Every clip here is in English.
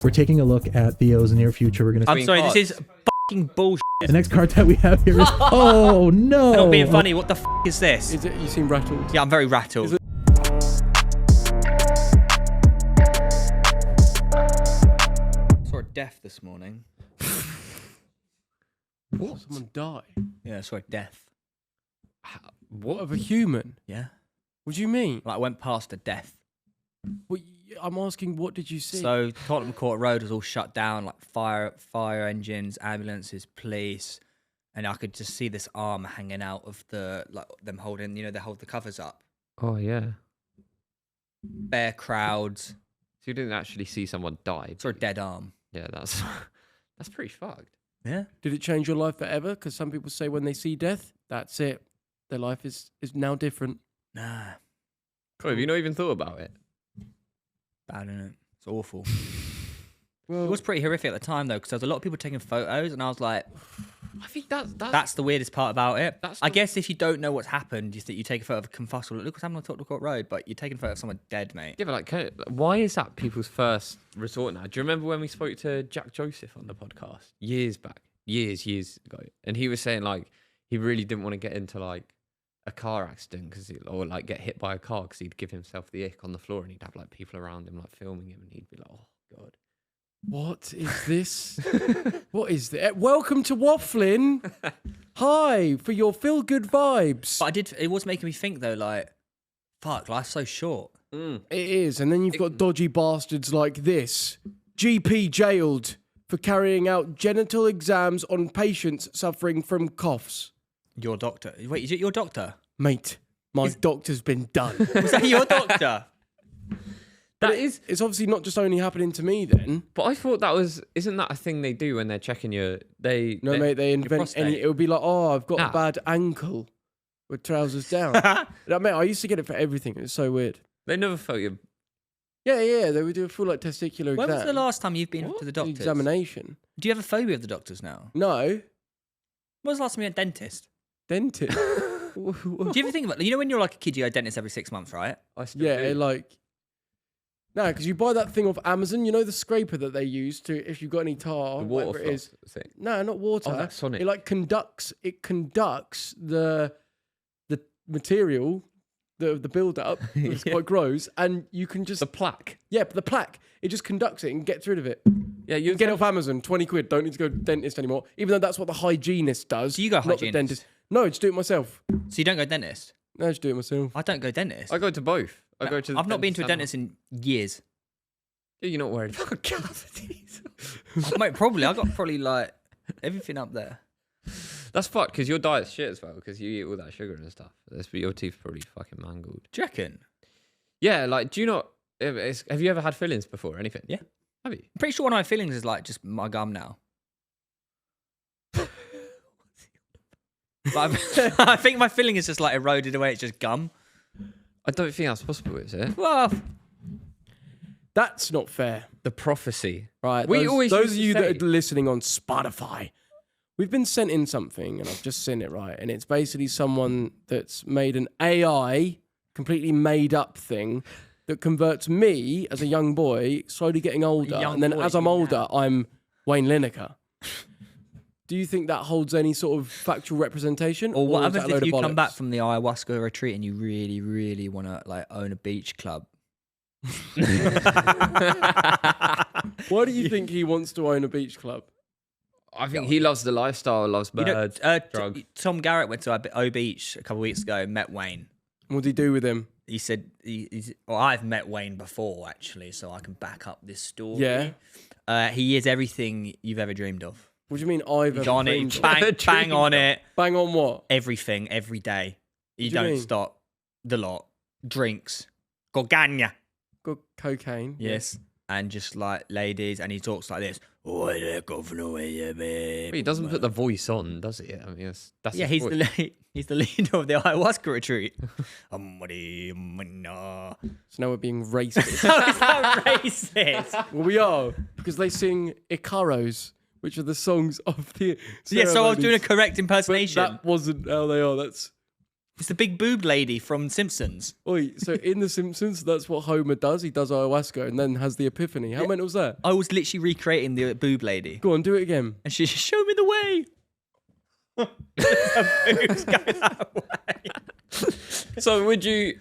We're taking a look at Theo's near future. We're gonna. I'm sorry, this is fucking bullshit. The next card that we have here is. Oh no! Not being funny. What the f is this? Is it? You seem rattled. Yeah, I'm very rattled. Saw a death this morning. What? Someone die? Yeah, I saw a death. What, of a human? Yeah. What do you mean? Like I went past a death. Well, I'm asking, what did you see? So Tottenham Court Road was all shut down, like fire engines, ambulances, police, and I could just see this arm hanging out of the them holding, they hold the covers up. Oh yeah. Bare crowds. So you didn't actually see someone die. Saw a dead arm. Yeah, that's pretty fucked. Yeah. Did it change your life forever? Because some people say when they see death, that's it. Their life is now different. Nah. Cool, have you not even thought about it? Bad, isn't it? It's awful. Well, It was pretty horrific at the time though, because there was a lot of people taking photos, and I was like, I think that's the weirdest part about it. That's I the- guess if you don't know what's happened, you take a photo of a confussle. Look what's happened on Tottenham Court Road, but you're taking a photo of someone dead, mate. Yeah, but why is that people's first resort now? Do you remember when we spoke to Jack Joseph on the podcast years back, years ago, and he was saying like he really didn't want to get into like a car accident or like get hit by a car because he'd give himself the ick on the floor, and he'd have like people around him like filming him, and he'd be like, oh god. what is this? What is this? Welcome to Wafflin. Hi, for your feel-good vibes. But it was making me think though, like, fuck, life's so short. It is, and then you've got dodgy bastards like this. GP jailed for carrying out genital exams on patients suffering from coughs. Your doctor. Wait, is it your doctor? Mate, my doctor's been done. Was that your doctor? It's obviously not just only happening to me then. But I thought isn't that a thing they do when they're checking mate, they invent prostate. it would be like, oh, I've got a bad ankle with trousers down. Mate, I used to get it for everything. It's so weird. They never felt you. Yeah, they would do a full like testicular When exam. was the last time you've been to the doctor's? Examination. Do you have a phobia of the doctors now? No. When was the last time you had a dentist? Dentist. Do you ever think about when you're like a kid, you go to dentist every 6 months, right? I still Yeah, do. like... No, because you buy that thing off Amazon, you know the scraper that they use to, if you've got any tar, the whatever water it is. thing. No, not water. Oh, that's Sonic. It like conducts the material, the build-up, it's quite gross, and you can just... The plaque. Yeah, but the plaque, it just conducts it and gets rid of it. Yeah, You can get it off Amazon, 20 quid, don't need to go to the dentist anymore, even though that's what the hygienist does. So you go not the hygienist? dentist. No, just do it myself. So you don't go dentist? No, just do it myself. I don't go dentist. I go to both. I've not been to a dentist in years. You're not worried about cavities. Mate, probably. I got like everything up there. That's fucked because your diet's shit as well because you eat all that sugar and stuff. Your teeth probably fucking mangled. Do you reckon? Yeah, like, do you not... Have you ever had fillings before or anything? Yeah. Have you? I'm pretty sure one of my fillings is like just my gum now. But I think my filling is just like eroded away. It's just gum. I don't think that's possible, is it? Well, That's not fair. The prophecy. Right, Always those used of to you that say- are listening on Spotify, we've been sent in something, and I've just seen it right, and it's basically someone that's made an AI, completely made up thing that converts me as a young boy, slowly getting older, and then as I'm older, I'm Wayne Lineker. Do you think that holds any sort of factual representation? or what is that happens a if load you of come back bollocks? from the ayahuasca retreat and you really, really want to like own a beach club? Why do you think he wants to own a beach club? I think he loves the lifestyle, loves birds, drugs. Tom Garrett went to O Beach a couple of weeks ago and met Wayne. What did he do with him? He said, I've met Wayne before, actually, so I can back up this story. Yeah. He is everything you've ever dreamed of. What do you mean I've He's ever on dreamed it, of? bang on it. Bang on what? Everything, every day. You do you don't mean? stop. The lot. Drinks. Gorganya. Got cocaine. Yes. And just like ladies, and he talks like this. But he doesn't put the voice on, does he? I mean, that's Yeah, his he's voice. he's the leader of the ayahuasca retreat. So now we're being racist. How is that racist? Well, we are, because they sing Icaros, which are the songs of the Yeah, so I was doing a ceremonies. correct But impersonation. that wasn't how they are. That's It's the big boob lady from Simpsons. Oi, so in The Simpsons, that's what Homer does. He does ayahuasca and then has the epiphany. How mental was that? I was literally recreating the boob lady. Go on, do it again. And she showed me the way. The boobs go that way. So would you?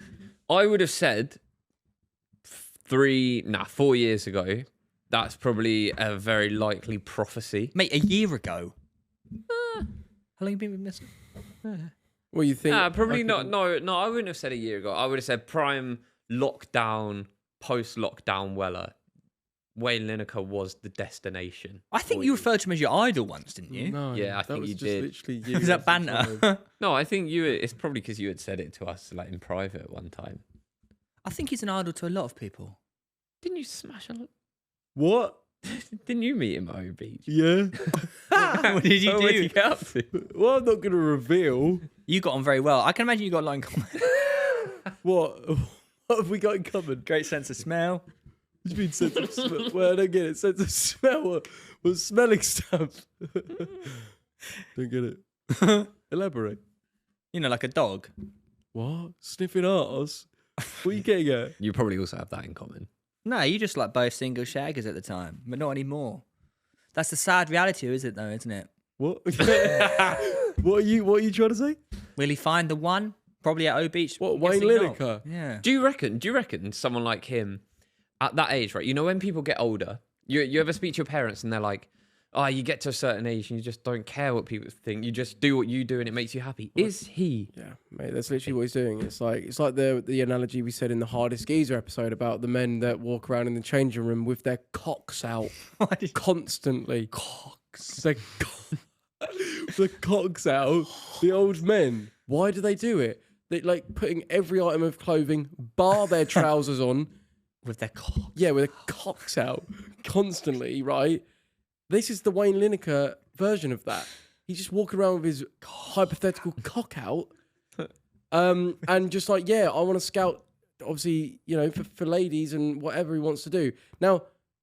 I would have said 4 years ago. That's probably a very likely prophecy. Mate, a year ago. How long have you been with Miss? What do you think? Probably not. No, I wouldn't have said a year ago. I would have said prime lockdown, post-lockdown Weller. Wayne Lineker was the destination. I think you referred to him as your idol once, didn't you? No, Yeah, I that think was you just did. Literally you Was that every time. banter? No, I think it's probably because you had said it to us like in private at one time. I think he's an idol to a lot of people. Didn't you smash a lot? What? Didn't you meet him at O Beach? Yeah. What did you What did do? you get up to? Well, I'm not going to reveal. You got on very well. I can imagine you got a lot in common. What? What have we got in common? Great sense of smell. What do you mean sense of smell? Well, I don't get it. Sense of smell. What smelling stuff? Don't get it. Elaborate. You know, like a dog. What? Sniffing arse? What are you getting at? You probably also have that in common. No, you just like both single shaggers at the time, but not anymore. That's the sad reality, is it? Though, isn't it? What? What are you trying to say? Will he find the one? Probably at O Beach. What, I'm Wayne guessing not. Lineker? Yeah. Do you reckon someone like him at that age, right? You know, when people get older, you ever speak to your parents and they're like, oh, you get to a certain age and you just don't care what people think. You just do what you do and it makes you happy. Is he? Yeah, mate, that's literally what he's doing. It's like the analogy we said in the Hardest Geezer episode about the men that walk around in the changing room with their cocks out constantly. Cocks. The cocks out. The old men. Why do they do it? They like putting every item of clothing, bar their trousers on. With their cock. Yeah, with their cocks out constantly, right? This is the Wayne Lineker version of that. He's just walking around with his hypothetical cock out. And just like, yeah, I want to scout, obviously, you know, for ladies and whatever he wants to do. Now,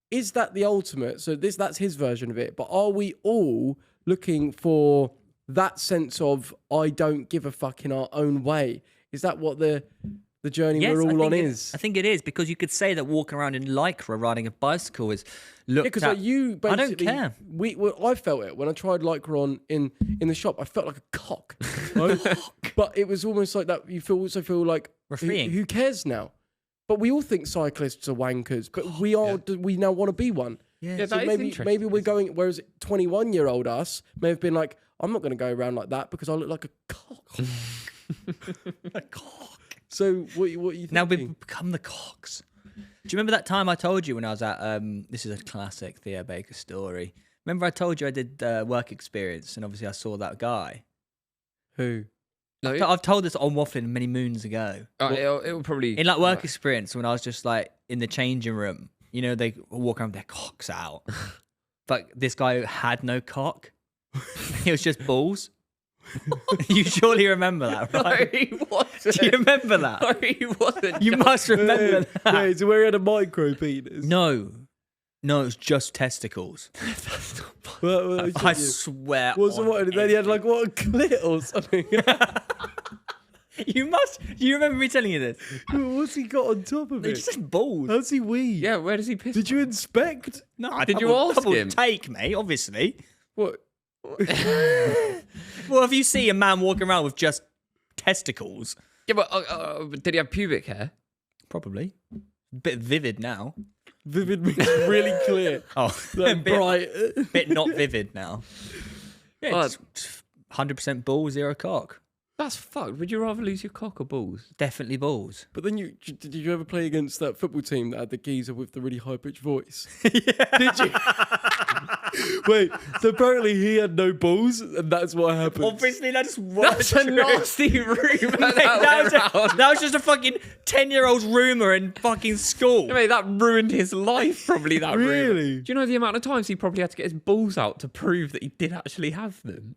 is that the ultimate? So that's his version of it. But are we all looking for that sense of, I don't give a fuck in our own way? Is that what the journey we're all on is? I think it is, because you could say that walking around in Lycra riding a bicycle is looked Yeah, because at. like you basically, I don't care. I felt it when I tried Lycra on in the shop. I felt like a cock, right? But it was almost like that. You also feel like Freeing. who cares now? But we all think cyclists are wankers, but we now want to be one. Yeah. Yeah, So that is maybe interesting, we're going. Whereas 21-year-old us may have been like, I'm not going to go around like that because I look like a cock. A cock. So what are you thinking? Now we've become the cocks. Do you remember that time I told you when I was at, this is a classic Theo Baker story. Remember I told you I did work experience and obviously I saw that guy? Who? No, I've told this on Wafflin many moons ago. it'll probably In like work experience when I was just like in the changing room, you know, they walk around with their cocks out. But this guy had no cock. It was just balls. You surely remember that, right? No, he wasn't. Do you remember that? No, he wasn't. You must remember that. Wait, so where he had a micro penis? No, it's just testicles. I swear. What's the on what? And then he had like what, a clit or something? You must. Do you remember me telling you this? What's he got on top of It's it? just balls. How's he wee? Yeah, where does he piss? Did you inspect? No, I Did you double- ask double him? Take, mate. Obviously. What? Well, if you see a man walking around with just testicles, Yeah, but did he have pubic hair? probably. Bit vivid now. Vivid means really clear. Oh, Like bright. bit not vivid now. Yeah, Well, it's 100% ball, 0 cock. That's fucked. Would you rather lose your cock or balls? Definitely balls. But then did you ever play against that football team that had the geezer with the really high pitched voice? Did you? Wait, so apparently he had no balls, and that's what happened. Obviously, that's That's a nasty rumour. that was just a fucking 10-year-old rumour in fucking school. Mate, that ruined his life, probably, that rumour. Really? Do you know the amount of times he probably had to get his balls out to prove that he did actually have them?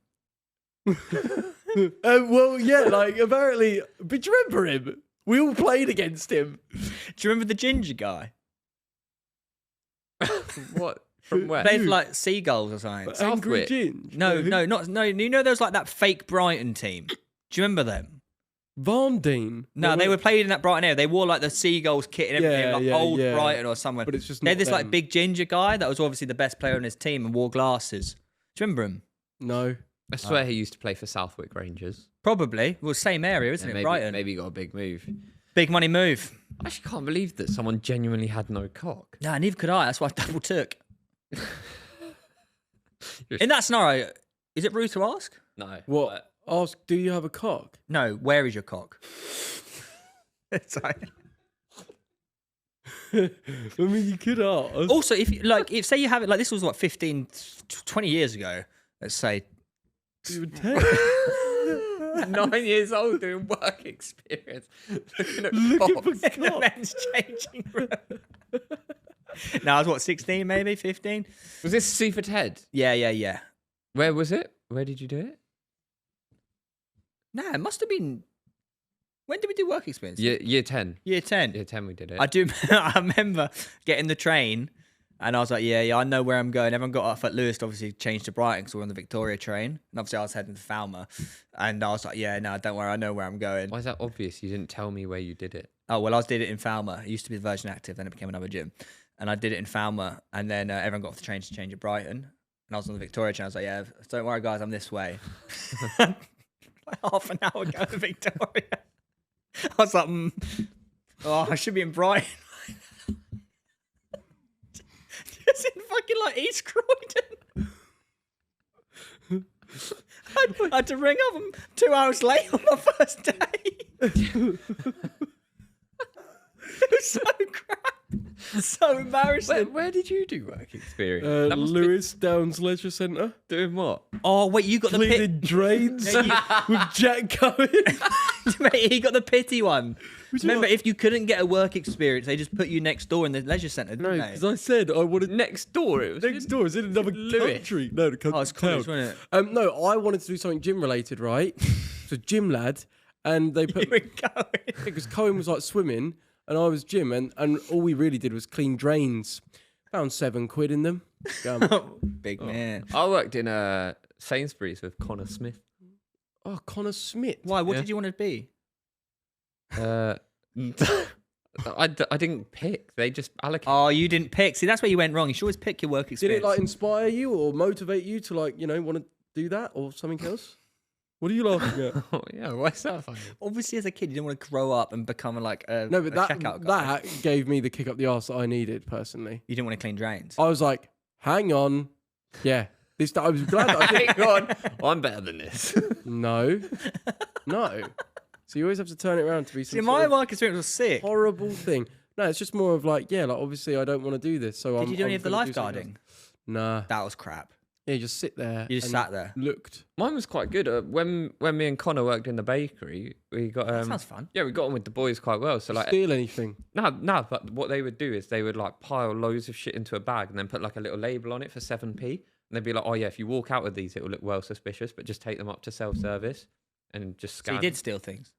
Well, yeah, like apparently. But do you remember him? We all played against him. Do you remember the ginger guy? What? From where? Played for like seagulls or something. Angry Southwick. Ginge. No. You know there was like that fake Brighton team. Do you remember them? Varndine. No, they were played in that Brighton area. They wore like the seagulls kit and everything, Yeah, like yeah, old yeah. Brighton or somewhere. But it's just They're not this like them. big ginger guy that was obviously the best player on his team and wore glasses. Do you remember him? No. I swear he used to play for Southwick Rangers. Probably. Well, same area, isn't Yeah, it? maybe, Brighton. maybe he got a big move. Big money move. I actually can't believe that someone genuinely had no cock. Nah, neither could I. That's why I double took. In that scenario, is it rude to ask? No. What? Ask, do you have a cock? No, where is your cock? Sorry. I mean, you could ask. Also, if say you have it, like this was what, 15, 20 years ago, let's say. You would take. 9 years old doing work experience. Looking for In the cock. men's changing room. No, I was what, 16 maybe, 15? Was this Seaford Head? Yeah. Where was it? Where did you do it? Nah, it must have been. When did we do work experience? Year 10. Year 10. Year 10 we did it. I remember getting the train and I was like, yeah, I know where I'm going. Everyone got off at Lewis to obviously change to Brighton because we're on the Victoria train. And obviously I was heading to Falmer. And I was like, yeah, no, don't worry. I know where I'm going. Why is that obvious? You didn't tell me where you did it. Oh, well, I did it in Falmer. It used to be the Virgin Active, then it became another gym. And I did it in Falmer. And then everyone got off the train to change at Brighton. And I was on the Victoria train. I was like, yeah, don't worry, guys, I'm this way. Like half an hour ago to Victoria. I was like, oh, I should be in Brighton. Just in fucking like East Croydon. I had to ring up 2 hours late on my first day. It was so crap. So embarrassing. Where did you do work experience? That must be Lewis Downs Leisure Centre. doing what? Oh, wait, you got the Cleaning pit. drains with Jack Cohen. Mate, he got the pity one. Remember, if you couldn't get a work experience, they just put you next door in the leisure centre, didn't No, they? because I said I wanted Next door. It was next door. Is in another Lewis. country? No, the country. Oh, it's college, wasn't it? No, I wanted to do something gym related, right? So gym lad, and they put You were going. because Cohen was like swimming and I was gym, and all we really did was clean drains. Found £7 in them. Big man. I worked in Sainsbury's with Connor Smith. Oh, Connor Smith. Why? What Yeah. did you want to be? I didn't pick. They just allocated. Oh, you didn't pick. See, that's where you went wrong. You should always pick your work Did experience. it like inspire you or motivate you to want to do that or something else? What are you laughing at? Oh, yeah, what's that funny? Obviously, as a kid, you didn't want to grow up and become like a, No, but a checkout guy. that gave me the kick up the arse that I needed personally. You didn't want to clean drains. I was like, hang on, yeah. I was glad that I did. Hang on. I'm better than this. No. So you always have to turn it around to be See, some my sort of work experience was sick. horrible thing. No, it's just more of like, obviously I don't want to do this. So Did you do any of the lifeguarding? Nah. That was crap. Yeah, you just sit there. You just and sat there. Looked. Mine was quite good. When me and Connor worked in the bakery, we got That sounds fun. yeah, we got on with the boys quite well. So like Steal anything. no, but what they would do is they would like pile loads of shit into a bag and then put like a little label on it for 7p. And they'd be like, oh yeah, if you walk out with these, it will look well suspicious, but just take them up to self-service and just So scan. you did steal things.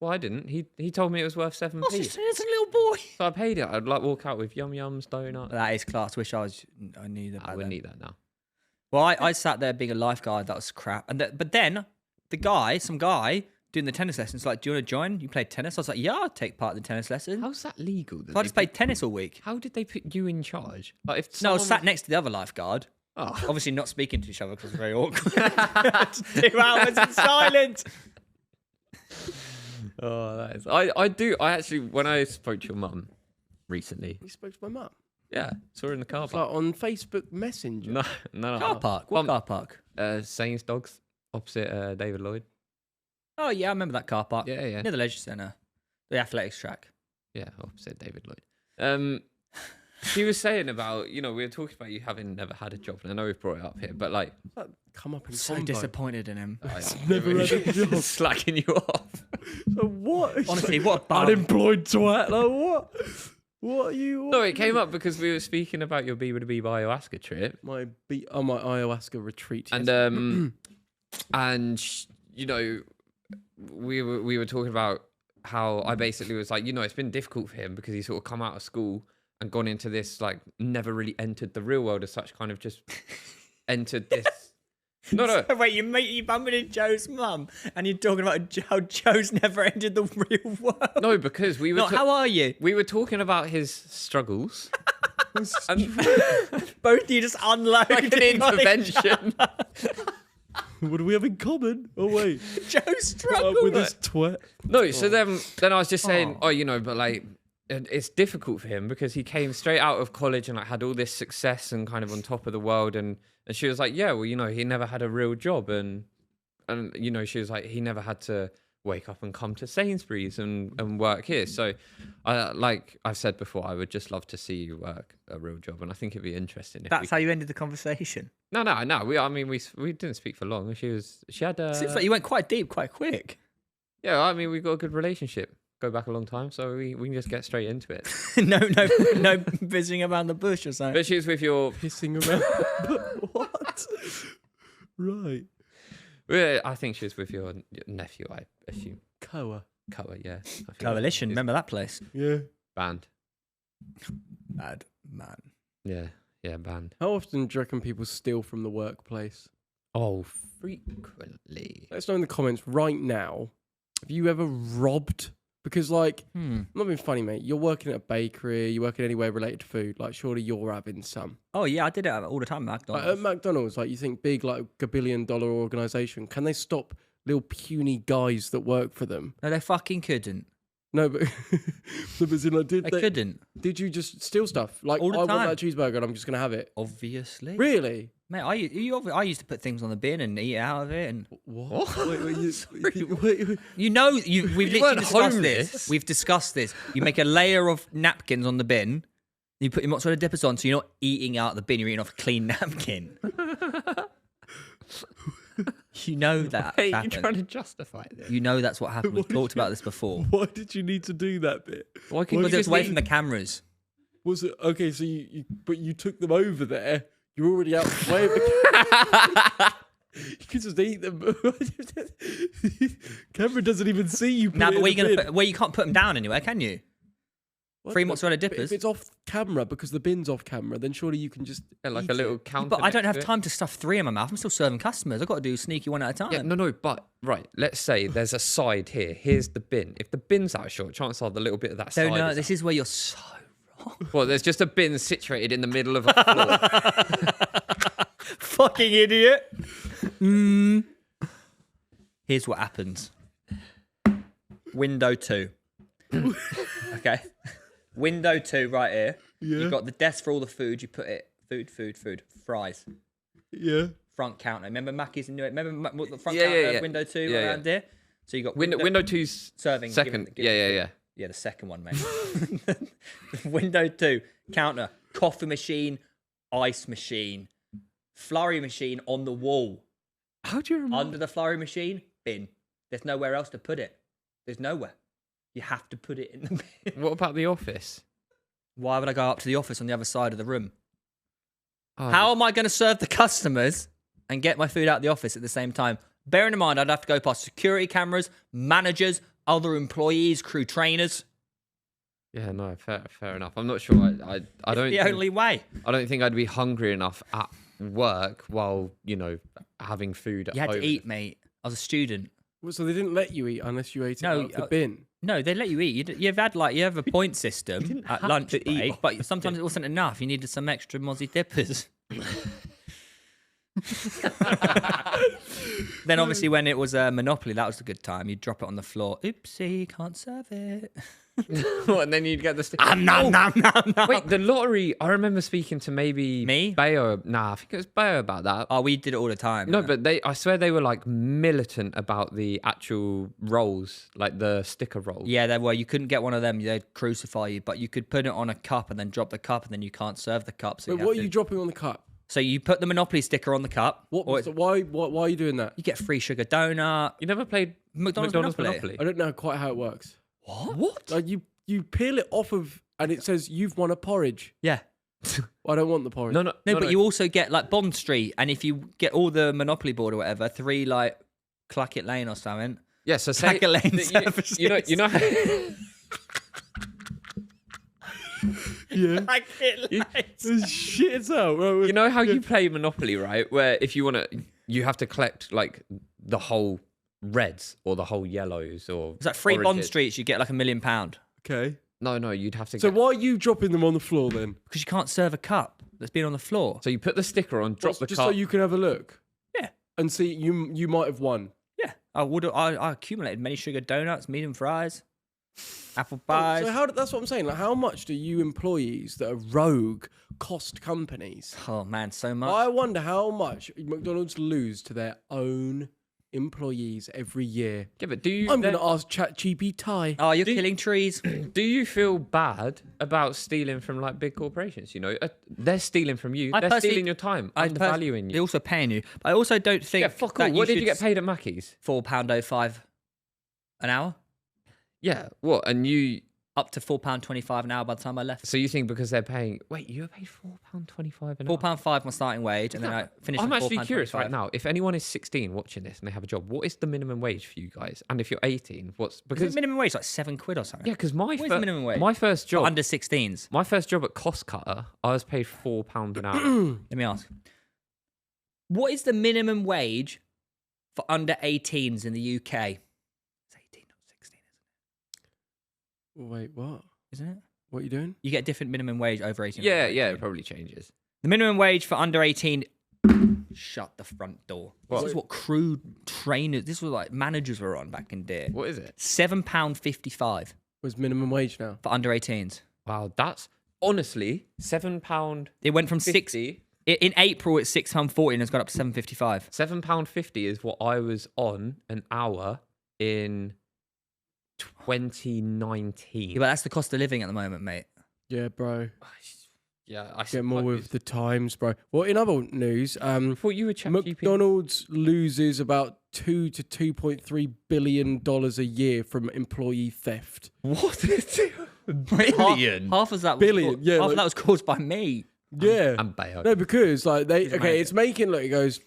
Well, I didn't. He told me it was worth 7p. Oh, it's a little boy. So I paid it. I'd like walk out with yums, donuts. That is class. Wish I knew that. I back wouldn't then. eat that now. Well, I sat there being a lifeguard. That was crap. But then some guy doing the tennis lessons, like, do you want to join? You played tennis? I was like, yeah, I'll take part in the tennis lesson. How's that legal? So I just played tennis all week. How did they put you in charge? Like if No, I was someone sat next to the other lifeguard. Oh. Obviously not speaking to each other because it's very awkward. 2 hours in silence. Oh, that is. I actually, when I spoke to your mum recently, You spoke to my mum. yeah, saw her in the car It's like park. on Facebook Messenger. No. Car park. What car park? Saints Dogs opposite David Lloyd. Oh, yeah, I remember that car park. Yeah. Near the leisure centre. The athletics track. Yeah, opposite David Lloyd. She was saying about, we were talking about you having never had a job, and I know we've brought it up here, but like, Come up in So combo. disappointed in him. Never had a job. slacking you off. So what? Honestly, what a bum. Unemployed twat. Like what? What are you? No, it came up because we were speaking about your B2B ayahuasca trip, My ayahuasca retreat. and we were talking about how I basically was like, it's been difficult for him because he's sort of come out of school and gone into this, like, never really entered the real world as such, kind of just entered this No. Wait, you bumping into Joe's mum and you're talking about how Joe's never entered the real world. No, because we were. No, how are you? We were talking about his struggles. and Both of you just unloading like an on each intervention. What do we have in common? Oh wait, Joe's up struggle. with this twat. No, so then I was just saying, but like, it's difficult for him because he came straight out of college and like had all this success and kind of on top of the world, and she was like, yeah, well, he never had a real job, and she was like, he never had to wake up and come to Sainsbury's and work here. So, like I've said before, I would just love to see you work a real job, and I think it'd be interesting. That's how you ended the conversation. No. We didn't speak for long. She had. Seems like you went quite deep, quite quick. Yeah, I mean, we've got a good relationship. Go back a long time, so we can just get straight into it. no visiting around the bush or something. But she was with your. Pissing around. What? Right. Well, I think she was with your nephew, I assume. Koa. Koa, yeah. I think Coalition, it's remember that place? Yeah. Band. Bad man. Yeah, band. How often do you reckon people steal from the workplace? Oh, frequently. Let us know in the comments right now. Have you ever robbed? Because, like, I'm not being funny, mate. You're working at a bakery, you're working anywhere related to food. Like, surely you're having some. Oh yeah, I did it all the time at Like, McDonald's. at McDonald's, like, you think big, like, $1 billion organisation. Can they stop little puny guys that work for them? No, they fucking couldn't. No, but, They couldn't. did you just steal stuff? Like, All the I time. want that cheeseburger and I'm just going to have it. Obviously. Really? Mate, I used to put things on the bin and eat out of it, and What? Wait, we've You literally weren't discussed homeless. this. We've discussed this. You make a layer of napkins on the bin. You put your mozzarella dippers on, so you're not eating out of the bin. You're eating off a clean napkin. You know that. Hey, you're happened. trying to justify this. You know that's what happened. We've talked about this before. Why did you need to do that bit? Why can Why you Because it was just away eat- from the cameras. Was it okay? So but you took them over there. You're already out the way of the. You could just eat them. Camera doesn't even see you. Nah, but where you can't put them down anywhere, can you? Free mozzarella But dippers. if it's off camera because the bin's off camera, then surely you can just like eat a little it. counter. But I don't next have to it? time to stuff 3 in my mouth. I'm still serving customers. I've got to do sneaky one at a time. Yeah, no, but right. Let's say there's a side here. Here's the bin. If the bin's out of shot, chances are the little bit of that So side. no, is this is where you're so wrong. Well, there's just a bin situated in the middle of a floor. Fucking idiot. Here's what happens. Window 2. Okay. Window 2 right here. Yeah. You've got the desk for all the food. You put it food. Fries. Yeah. Front counter. Remember Mackey's in it? Remember the front Yeah, counter? yeah, yeah. Window 2 Yeah, around here. So you got Window 2's serving. second. give it- Yeah. Yeah, the second one, mate. Window 2, counter, coffee machine, ice machine, flurry machine on the wall. How do you remember? Under the flurry machine, bin. There's nowhere else to put it. There's nowhere. You have to put it in the bin. What about the office? Why would I go up to the office on the other side of the room? Oh, How am I going to serve the customers and get my food out of the office at the same time? Bearing in mind, I'd have to go past security cameras, managers, other employees, crew trainers. Yeah, no, fair enough. I'm not sure. I don't. The only way. I don't think I'd be hungry enough at work while having food. You had over. to eat, mate. I was a student. Well, so they didn't let you eat unless you ate it No, out of the bin. No, they let you eat. You have a point system at lunch to eat break, but sometimes it wasn't enough. You needed some extra mozzie dippers. Then obviously when it was a Monopoly, that was a good time. You'd drop it on the floor. Oopsie, can't serve it. And then you'd get the. Nom. Wait, the lottery. I remember speaking to maybe Me? Bayo. Nah, I think it was Bayo about that. Oh, we did it all the time. No, but I swear they were like militant about the actual rolls, like the sticker rolls. Yeah, there were. You couldn't get one of them. They'd crucify you. But you could put it on a cup and then drop the cup, and then you can't serve the cup. So But what are you dropping on the cup? So you put the Monopoly sticker on the cup. Why are you doing that? You get free sugar donut. You never played McDonald's Monopoly? I don't know quite how it works. What? Like you peel it off of, and it says you've won a porridge. Yeah. I don't want the porridge. No, But you also get like Bond Street, and if you get all the Monopoly board or whatever, 3 like Clackett Lane or something. Yeah, so say Clackett Lane you know. Yeah. Clackett Lane. Shit, it's out. Right, You know how you play Monopoly, right? Where if you want to, you have to collect like the whole reds or the whole yellows or. It's like free Bond oranges. Streets. You get like £1 million Okay. No, you'd have to. So get... why are you dropping them on the floor then? because you can't serve a cup that's been on the floor. So you put the sticker on, drop the Just cup. so you can have a look. Yeah. And see, you might have won. Yeah, I accumulated many sugar donuts, medium fries, apple pies. So that's what I'm saying. Like, how much do you employees that are rogue cost companies? Oh man, so much. I wonder how much McDonald's lose to their own employees every year. Yeah, but do you? I'm going to ask ChatGPT. Oh, you're killing trees. Do you feel bad about stealing from like big corporations? You know, they're stealing from you. They're stealing your time, undervaluing They're you. also paying you. But I also don't think. Yeah, fuck all. that What did you should get paid at Mackey's? £4.05 an hour, Yeah, what? And you? up to £4.25 an hour by the time I left. So you think because they're paying? Wait, you were paid £4.25 an hour. £4.05 my starting wage, and then I finished. I'm at actually curious right £4.25. now. If anyone is 16 watching this and they have a job, what is the minimum wage for you guys? And if you're 18, what's Is because it minimum wage like £7 or something? yeah, because What is the minimum wage? my first job, Under 16s. my first job at Cost Cutter, I was paid £4 an hour. Let me ask. What is the minimum wage for under 18s in the UK? It's 18, not 16, Wait, what? isn't it? What are you doing? You get different minimum wage over 18. Yeah, over yeah, 18. it probably changes. The minimum wage for under 18. Shut the front door. This is what crew trainers, this was like managers were on back in day. What is it? £7.55 Was minimum wage now? for under 18s. Wow, that's honestly £7.50. It went from in April it's £6.40 and it's gone up to £7.55. £7.50 is what I was on an hour in 2019. Yeah, but that's the cost of living at the moment, mate. Yeah, bro. Yeah, I Get more with the times, bro. Well, in other news, thought you were ChatGPT. McDonald's loses about $2 to $2.3 billion a year from employee theft. What is it? Half of that was Billion, yeah, half of like- that was caused by me. Yeah. And Bayo. No, because like amazing. it's making look. It goes.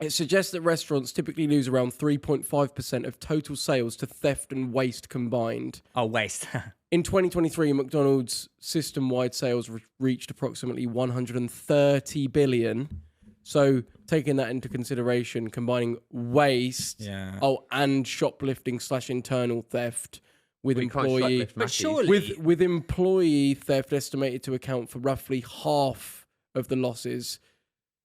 It suggests that restaurants typically lose around 3.5% of total sales to theft and waste combined. Oh, waste. In 2023, McDonald's system-wide sales reached approximately 130 billion. So, taking that into consideration, combining waste, Yeah. and shoplifting / internal theft with We can't employee shoplift But Mackey's. surely with employee theft estimated to account for roughly half of the losses.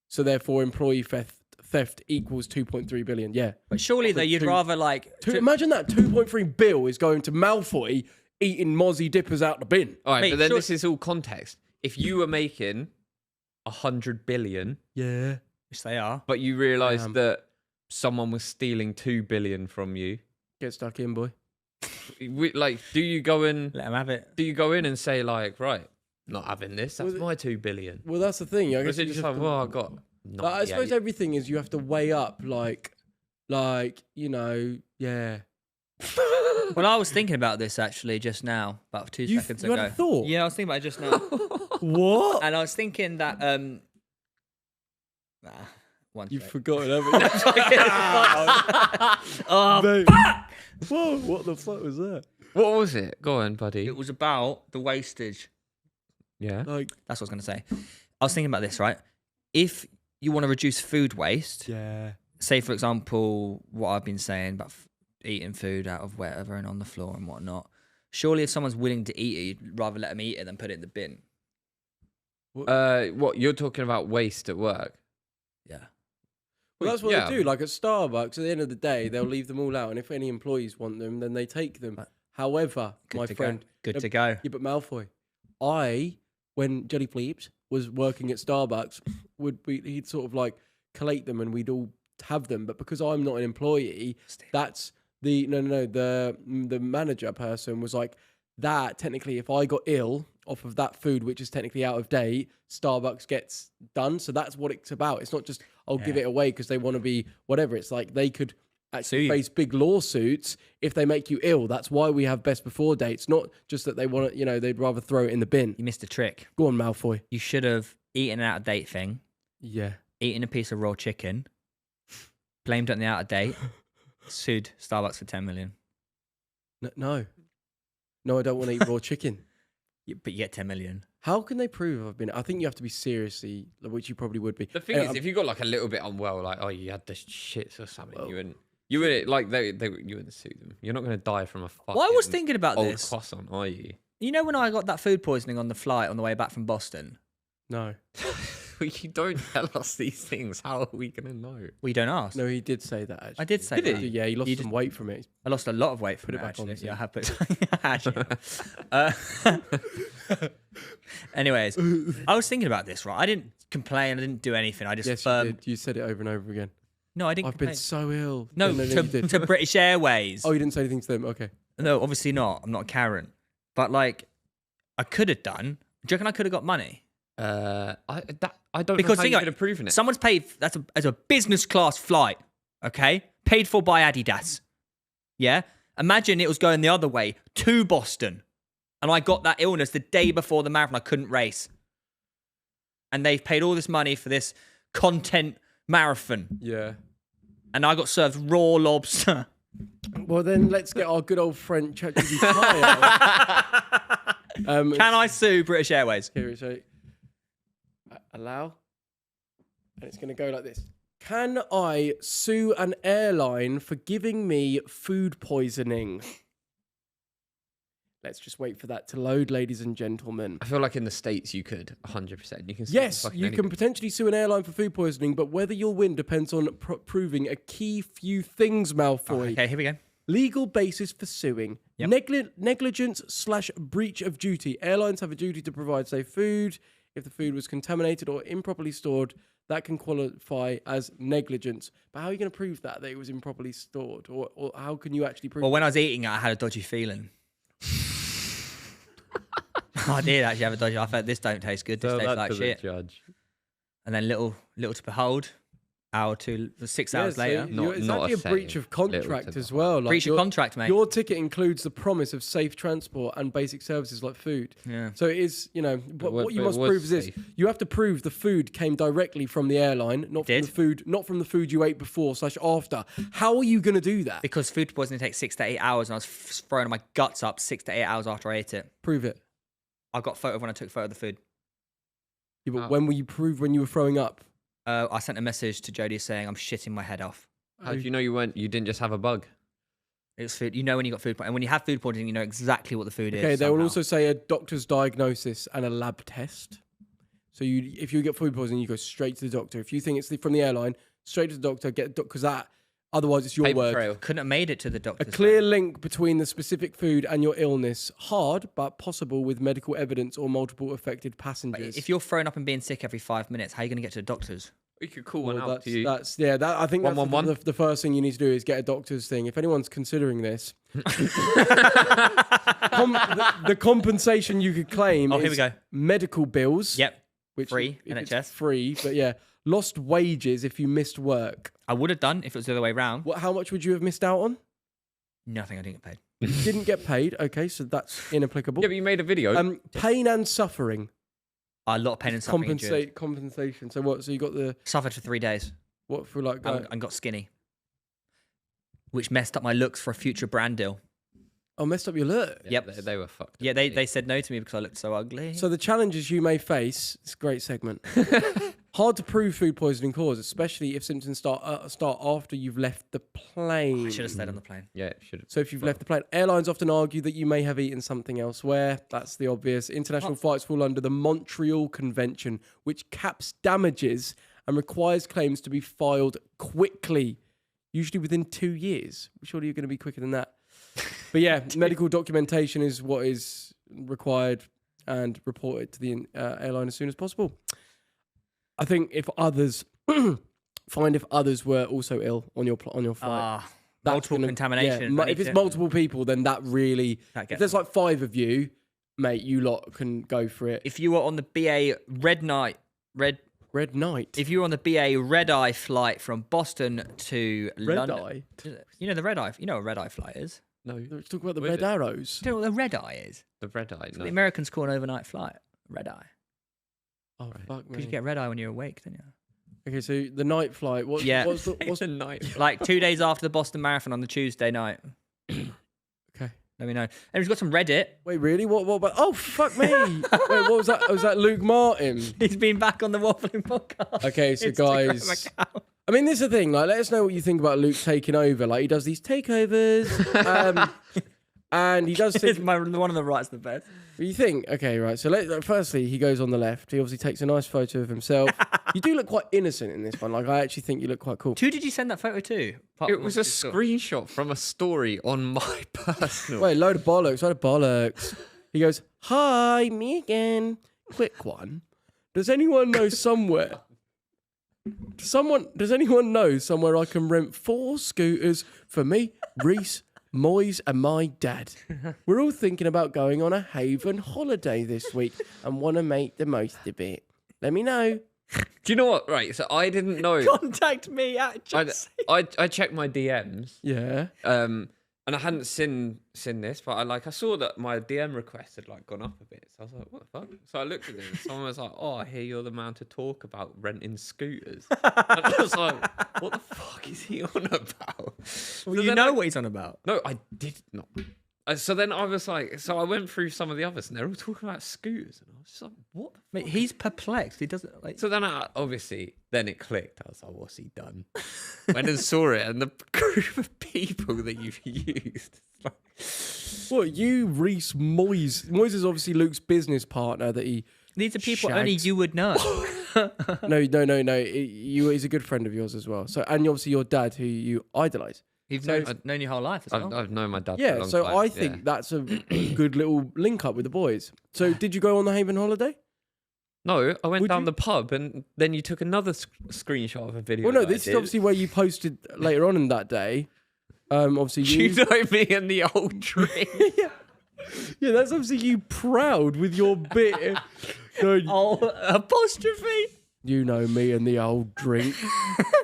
So therefore, employee theft equals 2.3 billion. Yeah. But surely though, you'd rather like Imagine that 2.3 bill is going to Malfoy eating Mozzie dippers out the bin. All right, Mate, but then sure- this is all context. If you were making 100 billion, Yeah. which they are. but you realised that someone was stealing 2 billion from you, Get stuck in, boy. like, do you go in? Let them have it. Do you go in and say like, right, not having this? That's Well, my 2 billion. Well, that's the thing. I Or guess is it you just have like, to- well, I got. I suppose 98. everything is you have to weigh up, like yeah. Well, I was thinking about this actually just now, about 2 You seconds had ago. a thought? Yeah, I was thinking about it just now. What? And I was thinking that one You've sec. forgotten, haven't you? Oh, Mate. Whoa! What the fuck was that? What was it? Go on, buddy. it was about the wastage. Yeah. Like, That's what I was going to say. I was thinking about this, right? If you want to reduce food waste, yeah. say for example, what I've been saying about eating food out of wherever and on the floor and whatnot. Surely, if someone's willing to eat it, you'd rather let them eat it than put it in the bin. What you're talking about waste at work? Yeah. Well, that's what Yeah. they do. Like at Starbucks, at the end of the day, they'll leave them all out, and if any employees want them, then they take them. But- However, Good my to friend, go. Good to go. yeah, but Malfoy, when Jelly Fleeps was working at Starbucks, he'd sort of like collate them, and we'd all have them. But because I'm not an employee, that's the the manager person was like that. Technically, if I got ill off of that food, which is technically out of date, Starbucks gets done. So that's what it's about. It's not just I'll give it away because they want to be whatever. It's like they could Sue actually you. face big lawsuits if they make you ill. That's why we have best before dates, not just that they want to, they'd rather throw it in the bin. You missed a trick. Go on, Malfoy. You should have eaten an out of date thing, Yeah. eaten a piece of raw chicken, blamed it on the out of date, sued Starbucks for 10 million. No, I don't want to eat raw chicken. But you get 10 million. How can they prove I've been? I think you have to be seriously, which you probably would be. The thing is, if you got like a little bit unwell, like you had the shits or something, you wouldn't like you wouldn't sue them. You're not going to die from a fucking Well, I was thinking about old this. croissant, are you? You know when I got that food poisoning on the flight on the way back from Boston? No, You don't tell us these things. How are we going to know? We don't ask. no, he did say that. Actually. I did say that. Yeah, he lost You some just- weight from it. I lost a lot of weight from Put it it, back on, actually. yeah. Yeah, I have put anyways, I was thinking about this, right? I didn't complain. I didn't do anything. I just Yes, you did. You said it over and over again. No, I didn't I've complain. been so ill. No, you did. to British Airways. Oh, you didn't say anything to them. Okay. No, obviously not. I'm not Karen. But like, I could have done. Do you reckon I could have got money? I don't Because know how think you about could have proven it. Someone's paid. That's a business class flight. Okay, paid for by Adidas. Yeah. Imagine it was going the other way to Boston, and I got that illness the day before the marathon. I couldn't race, and they've paid all this money for this content marathon, Yeah. and I got served raw lobster. Well, then let's get our good old friend ChatGPT. Can I sue British Airways? Here, so allow, and it's going to go like this. Can I sue an airline for giving me food poisoning? Let's just wait for that to load, ladies and gentlemen. I feel like in the States you could 100%. You can sue Yes, fucking you anything. can potentially sue an airline for food poisoning, but whether you'll win depends on proving a key few things, Malfoy. Okay, here we go. Legal basis for suing. Yep. Negligence/breach of duty. Airlines have a duty to provide safe food. If the food was contaminated or improperly stored, that can qualify as negligence. But how are you going to prove that it was improperly stored? Or how can you actually prove Well, when I was eating it, I had a dodgy feeling. I did actually have a dodgy. I thought this don't taste good. This Tell tastes that like to the shit. judge. And then little to behold, hour 2, 6 hours so later. it's Not actually a a breach saying. of contract Little to as the well. Like Breach of contract, mate. Your ticket includes the promise of safe transport and basic services like food. Yeah. So it is, what you it must was prove is this: safe. you have to prove the food came directly from the airline, not from Did. the food you ate before/after. How are you going to do that? Because food poisoning takes 6 to 8 hours, and I was throwing my guts up 6 to 8 hours after I ate it. Prove it. I got a photo of when I took a photo of the food. Yeah, but How? when will you prove when you were throwing up? I sent a message to Jodie saying I'm shitting my head off. How do you know you didn't just have a bug? It was food. You know when you got food poisoning. And when you have food poisoning, you know exactly what the food is. Okay, they will somehow. also say a doctor's diagnosis and a lab test. So if you get food poisoning, you go straight to the doctor. If you think it's from the airline, straight to the doctor. Because otherwise it's your Paper word. trail. Couldn't have made it to the doctor. A clear link between the specific food and your illness. Hard, but possible with medical evidence or multiple affected passengers. If you're throwing up and being sick every 5 minutes, how are you going to get to the doctors? We could call Well, one out to you. I think that's 111. the first thing you need to do is get a doctor's thing. If anyone's considering this, the compensation you could claim Oh, is here we go. medical bills. Yep. Which Free, if it's NHS. free, but yeah, lost wages if you missed work. I would have done if it was the other way around. How much would you have missed out on? Nothing. I didn't get paid. You didn't get paid. Okay, so that's inapplicable. Yeah, but you made a video. Pain and suffering. A lot of pain and suffering. endured. Compensation. So what? So you got Suffered for 3 days what for like? and got skinny, which messed up my looks for a future brand deal. Messed up your look. Yeah, Yep. they were fucked. Yeah, they said no to me because I looked so ugly. So the challenges you may face. It's a great segment. Hard to prove food poisoning cause, especially if symptoms start after you've left the plane. I should have stayed on the plane. Yeah, it should have. So if you've left the plane, airlines often argue that you may have eaten something elsewhere. That's the obvious. International flights fall under the Montreal Convention, which caps damages and requires claims to be filed quickly, usually within 2 years. Surely you're going to be quicker than that. But yeah, medical documentation is what is required and reported to the airline as soon as possible. I think if others were also ill on your flight. That's Multiple gonna- contamination. Yeah, if it's multiple people, then that really. That If gets there's like 5 of you, mate, you lot can go for it. If you were on the BA Red Knight, If if you were on the BA Red Eye flight from Boston to Red London, Eye, you know the Red Eye. You know what a Red Eye flight is. No, let's talk about the What is red it? arrows. Do you know what a Red Eye is? the red eye. No. The Americans call an overnight flight Red Eye Oh fuck because you me. get red eye when you're awake, don't you? Okay, so the night flight. What's What's the a night? Like 2 days after the Boston Marathon on the Tuesday night. okay? Let me know. And he's got some Reddit. Wait, really? What about? Oh, fuck me. Wait, what was that? Was that Luke Martin? He's been back on the Waffling podcast. Okay, so Instagram guys, account. I mean, this is the thing. Like, let us know what you think about Luke taking over. Like, he does these takeovers, and he does It's things. the one on the right's the best. You think? Okay, right. So, firstly, he goes on the left. He obviously takes a nice photo of himself. You do look quite innocent in this one. Like, I actually think you look quite cool. Who did you send that photo to? It was a screenshot from a story on my personal. Wait, load of bollocks. He goes, "Hi, me again. Quick one. Does anyone know somewhere? Does anyone know somewhere I can rent 4 scooters for me, Reese, Moyes, and my dad? We're all thinking about going on a haven holiday this week and want to make the most of it. Let me know." Do you know what? Right, so I didn't know. Contact me at I checked my DMs. Yeah. And I hadn't seen this, but I saw that my DM request had like gone up a bit. So I was like, what the fuck? So I looked at it and someone was like, "Oh, I hear you're the man to talk about renting scooters." And I was like, what the fuck is he on about? Well, you know what he's on about. No, I did not. So then I was like, so I went through some of the others and they're all talking about scooters. And I was just like, what the Mate, he's perplexed. He doesn't like. So then then it clicked. I was like, what's he done? Went and saw it, and the group of people that you've used. What, you, Reese, Moyes? Moyes is obviously Luke's business partner that he... These are people shags. only you would know. No. He's a good friend of yours as well. So, and obviously your dad, who you idolise. You've known your whole life as well. I've known my dad for a Yeah, long so time. I think that's a good little link up with the boys. So did you go on the Haven holiday? No, I went Would down you? the pub and then you took another screenshot of a video. Well, no, that I this is did. obviously where you posted later on in that day. Obviously You you... know me and the old drink. Yeah, that's obviously you proud with your bit. Going, Apostrophe. you know me and the old drink.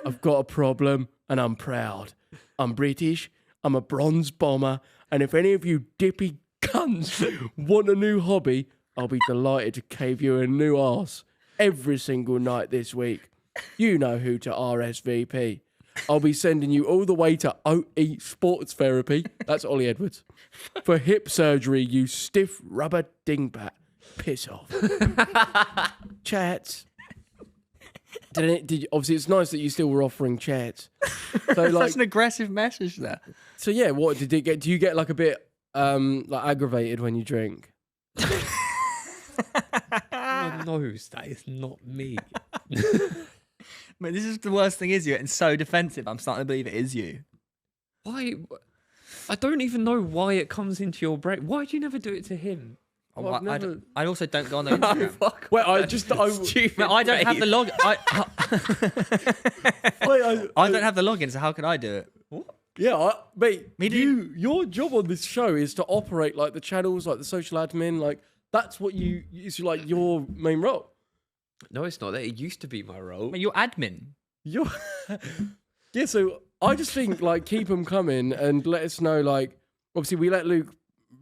I've got a problem and I'm proud. I'm British, I'm a bronze bomber, and if any of you dippy cunts want a new hobby, I'll be delighted to cave you a new arse every single night this week. You know who to RSVP. I'll be sending you all the way to OE Sports Therapy, that's Ollie Edwards, for hip surgery, you stiff rubber dingbat. Piss off. Chats. Obviously, it's nice that you still were offering chats. So, like, Such an aggressive message there. so yeah, what did it get? Do you get like a bit like aggravated when you drink? Everyone knows that is not me. Mate, this is the worst thing is you're getting so defensive. I'm starting to believe it is you. Why? I don't even know why it comes into your brain. Why do you never do it to him? Well, I've never- I also don't go on their Instagram. Fuck. Wait, I Stupid Mate, I don't have the log. wait, I don't have the login, so how can I do it? mate. Me too. Your job on this show is to operate like the channels, like the social admin, like that's what it's like your main role. No, it's not that. It used to be my role. Mate, you're admin. You're yeah. So I just think like keep them coming and let us know. Like obviously we let Luke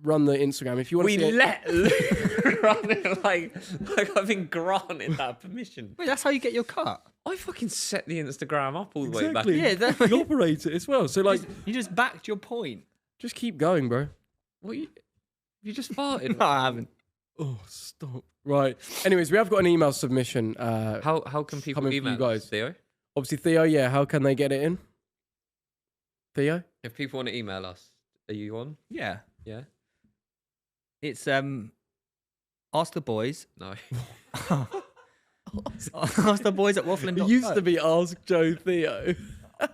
run the Instagram if you want. We to see let Luke run it like I've been granted that permission. Wait, that's how you get your cut. I fucking set the Instagram up all the way back. Exactly. Yeah, that- you operate it as well. So like, You just backed your point. just keep going, bro. What you just farted? No, I haven't. Oh, stop. Right. Anyways, we have got an email submission. How can people Coming from email you guys. us, Theo? Obviously, Theo. Yeah. How can they get it in? Theo. If people want to email us, are you on? Yeah. Yeah. It's ask the boys. No. Ask the boys at Wafflin. It used to be Ask Joe Theo.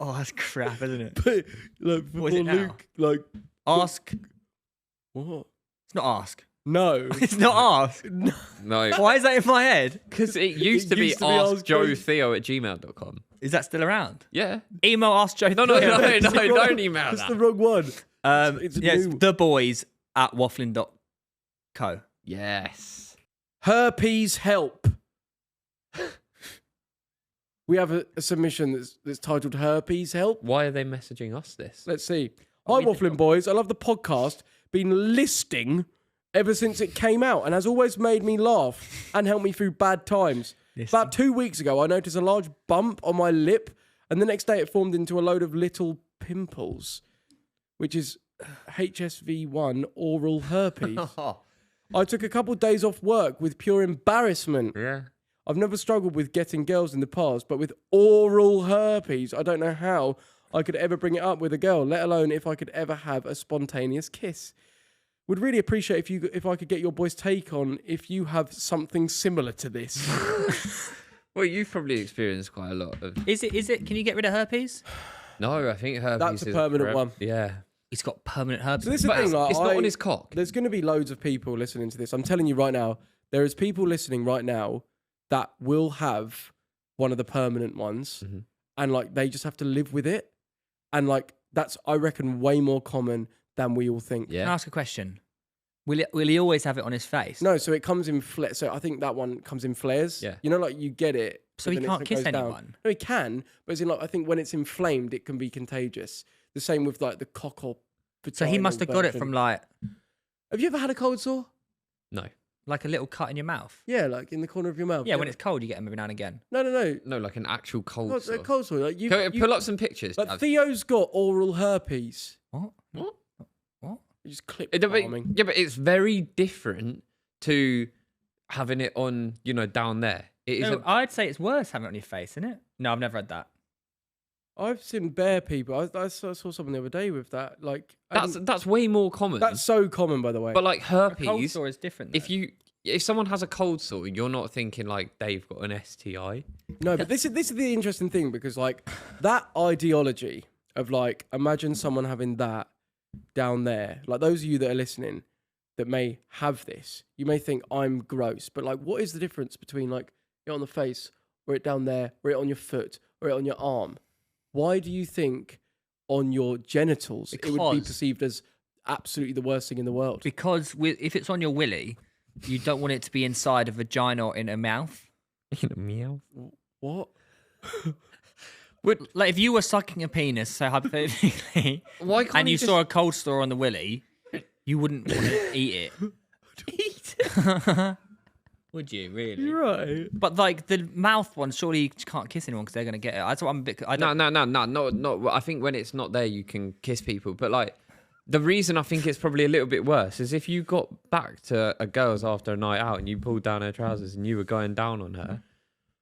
Oh, that's crap, isn't it? But like What before is it now? Luke, like Ask. what? It's not ask. No. It's not ask. No. Why is that in my head? Because it used to be askjoetheo@gmail.com. Is that still around? Yeah. Email ask Joe. No, don't email That's that. the wrong one. It's a Yes, new- the boys at wafflin.co. Yes. Herpes help. We have a submission that's titled Herpes help. Why are they messaging us this? Let's see. Hi, Wafflin boys. I love the podcast. Been listing ever since it came out and has always made me laugh and helped me through bad times. About 2 weeks ago, I noticed a large bump on my lip and the next day it formed into a load of little pimples, which is HSV1 oral herpes. I took a couple of days off work with pure embarrassment. Yeah. I've never struggled with getting girls in the past, but with oral herpes, I don't know how I could ever bring it up with a girl, let alone if I could ever have a spontaneous kiss. Would really appreciate if I could get your boys' take on if you have something similar to this. Well, you've probably experienced quite a lot of. Is it? Can you get rid of herpes? No, I think herpes That's a is permanent one. Yeah. He's got permanent herpes. So this is the But thing, like, it's not on his cock. There's going to be loads of people listening to this. I'm telling you right now, there is people listening right now that will have one of the permanent ones, and like they just have to live with it, and like that's, I reckon, way more common than we all think. Yeah. Can I ask a question? Will he always have it on his face? No, so it comes in so I think that one comes in flares. Yeah. You know, like you get it. So but he then it can't kiss goes down. anyone? No, he can, but it's in like, I think when it's inflamed, it can be contagious. The same with like the cock or So he must have got it version. from like Have you ever had a cold sore? No. a little cut in your mouth. Yeah, like in the corner of your mouth. Yeah, when it's cold, you get them every now and again. No. No, like an actual cold Not sore. a cold sore. Like you, Can we pull up some pictures. Like Dad? Theo's got oral herpes. What? What? What? You just clip But- farming. yeah, but it's very different to having it on, down there. It is. No, I'd say it's worse having it on your face, isn't it? No, I've never had that. I've seen bare people. I saw someone the other day with that. Like That's way more common. that's so common, by the way. But like A cold herpes, sore is different. if someone has a cold sore, you're not thinking like they've got an STI. no, but this is the interesting thing, because like that ideology of like, imagine someone having that down there. Like those of you that are listening that may have this, you may think I'm gross, but like, what is the difference between like it on the face, or it down there, or it on your foot, or it on your arm? Why do you think on your genitals it would be Because- perceived as absolutely the worst thing in the world? Because if it's on your willy, you don't want it to be inside a vagina or in a mouth. Meow. What? Like if you were sucking a penis, so hypothetically, Why can't and he you just- saw a cold sore on the willy, you wouldn't want to eat it. Eat it. Would you really? You're right. But like the mouth one, surely you can't kiss anyone because they're gonna get it. That's what I'm a bit. I No, don't. I think when it's not there, you can kiss people. But like, the reason I think it's probably a little bit worse is if you got back to a girl's after a night out and you pulled down her trousers and you were going down on her.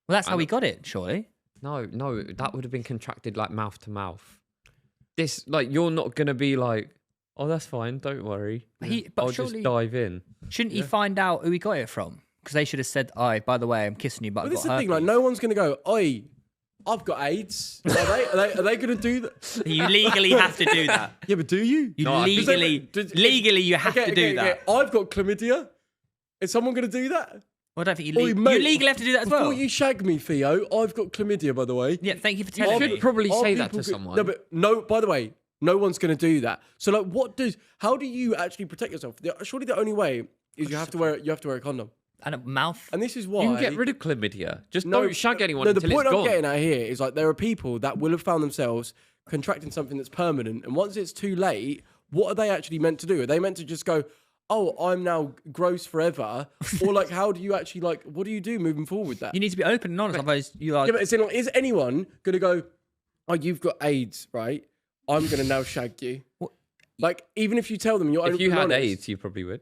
Well, that's how we got it, surely. No, that would have been contracted like mouth to mouth. This, like, you're not gonna be like, oh, that's fine, don't worry. But I'll surely just dive in. shouldn't he find out who he got it from? Because they should have said, "Oh, by the way, I'm kissing you, but But I've this is got the thing, like, herpes." no one's going to go, oi, I've got AIDS. Are they going to do that? You legally have to do that. Yeah, but do you? You No, I think- legally, you have to do that. I've got chlamydia. Is someone going to do that? Well, I don't think Oi, you mate, legally have to do that as Before well. you shag me, Theo, I've got chlamydia, by the way. Yeah, thank you for You telling could me. probably Are say that people to go- someone. No, but no, by the way, no one's going to do that. So, like, how do you actually protect yourself? Surely the only way is you have to wear a condom. And a mouth. And this is why you can get rid of chlamydia. Just No, don't shag anyone No, the until point it's I'm gone. getting at here is like there are people that will have found themselves contracting something that's permanent, and once it's too late, what are they actually meant to do? Are they meant to just go, "Oh, I'm now gross forever," or like, how do you actually like? What do you do moving forward with that? You need to be open and honest, otherwise you like. Yeah, but it's in, like, is anyone gonna go, "Oh, you've got AIDS, right? I'm gonna now shag you." What? Like, even if you tell them you're If you open and had honest, AIDS, you probably would.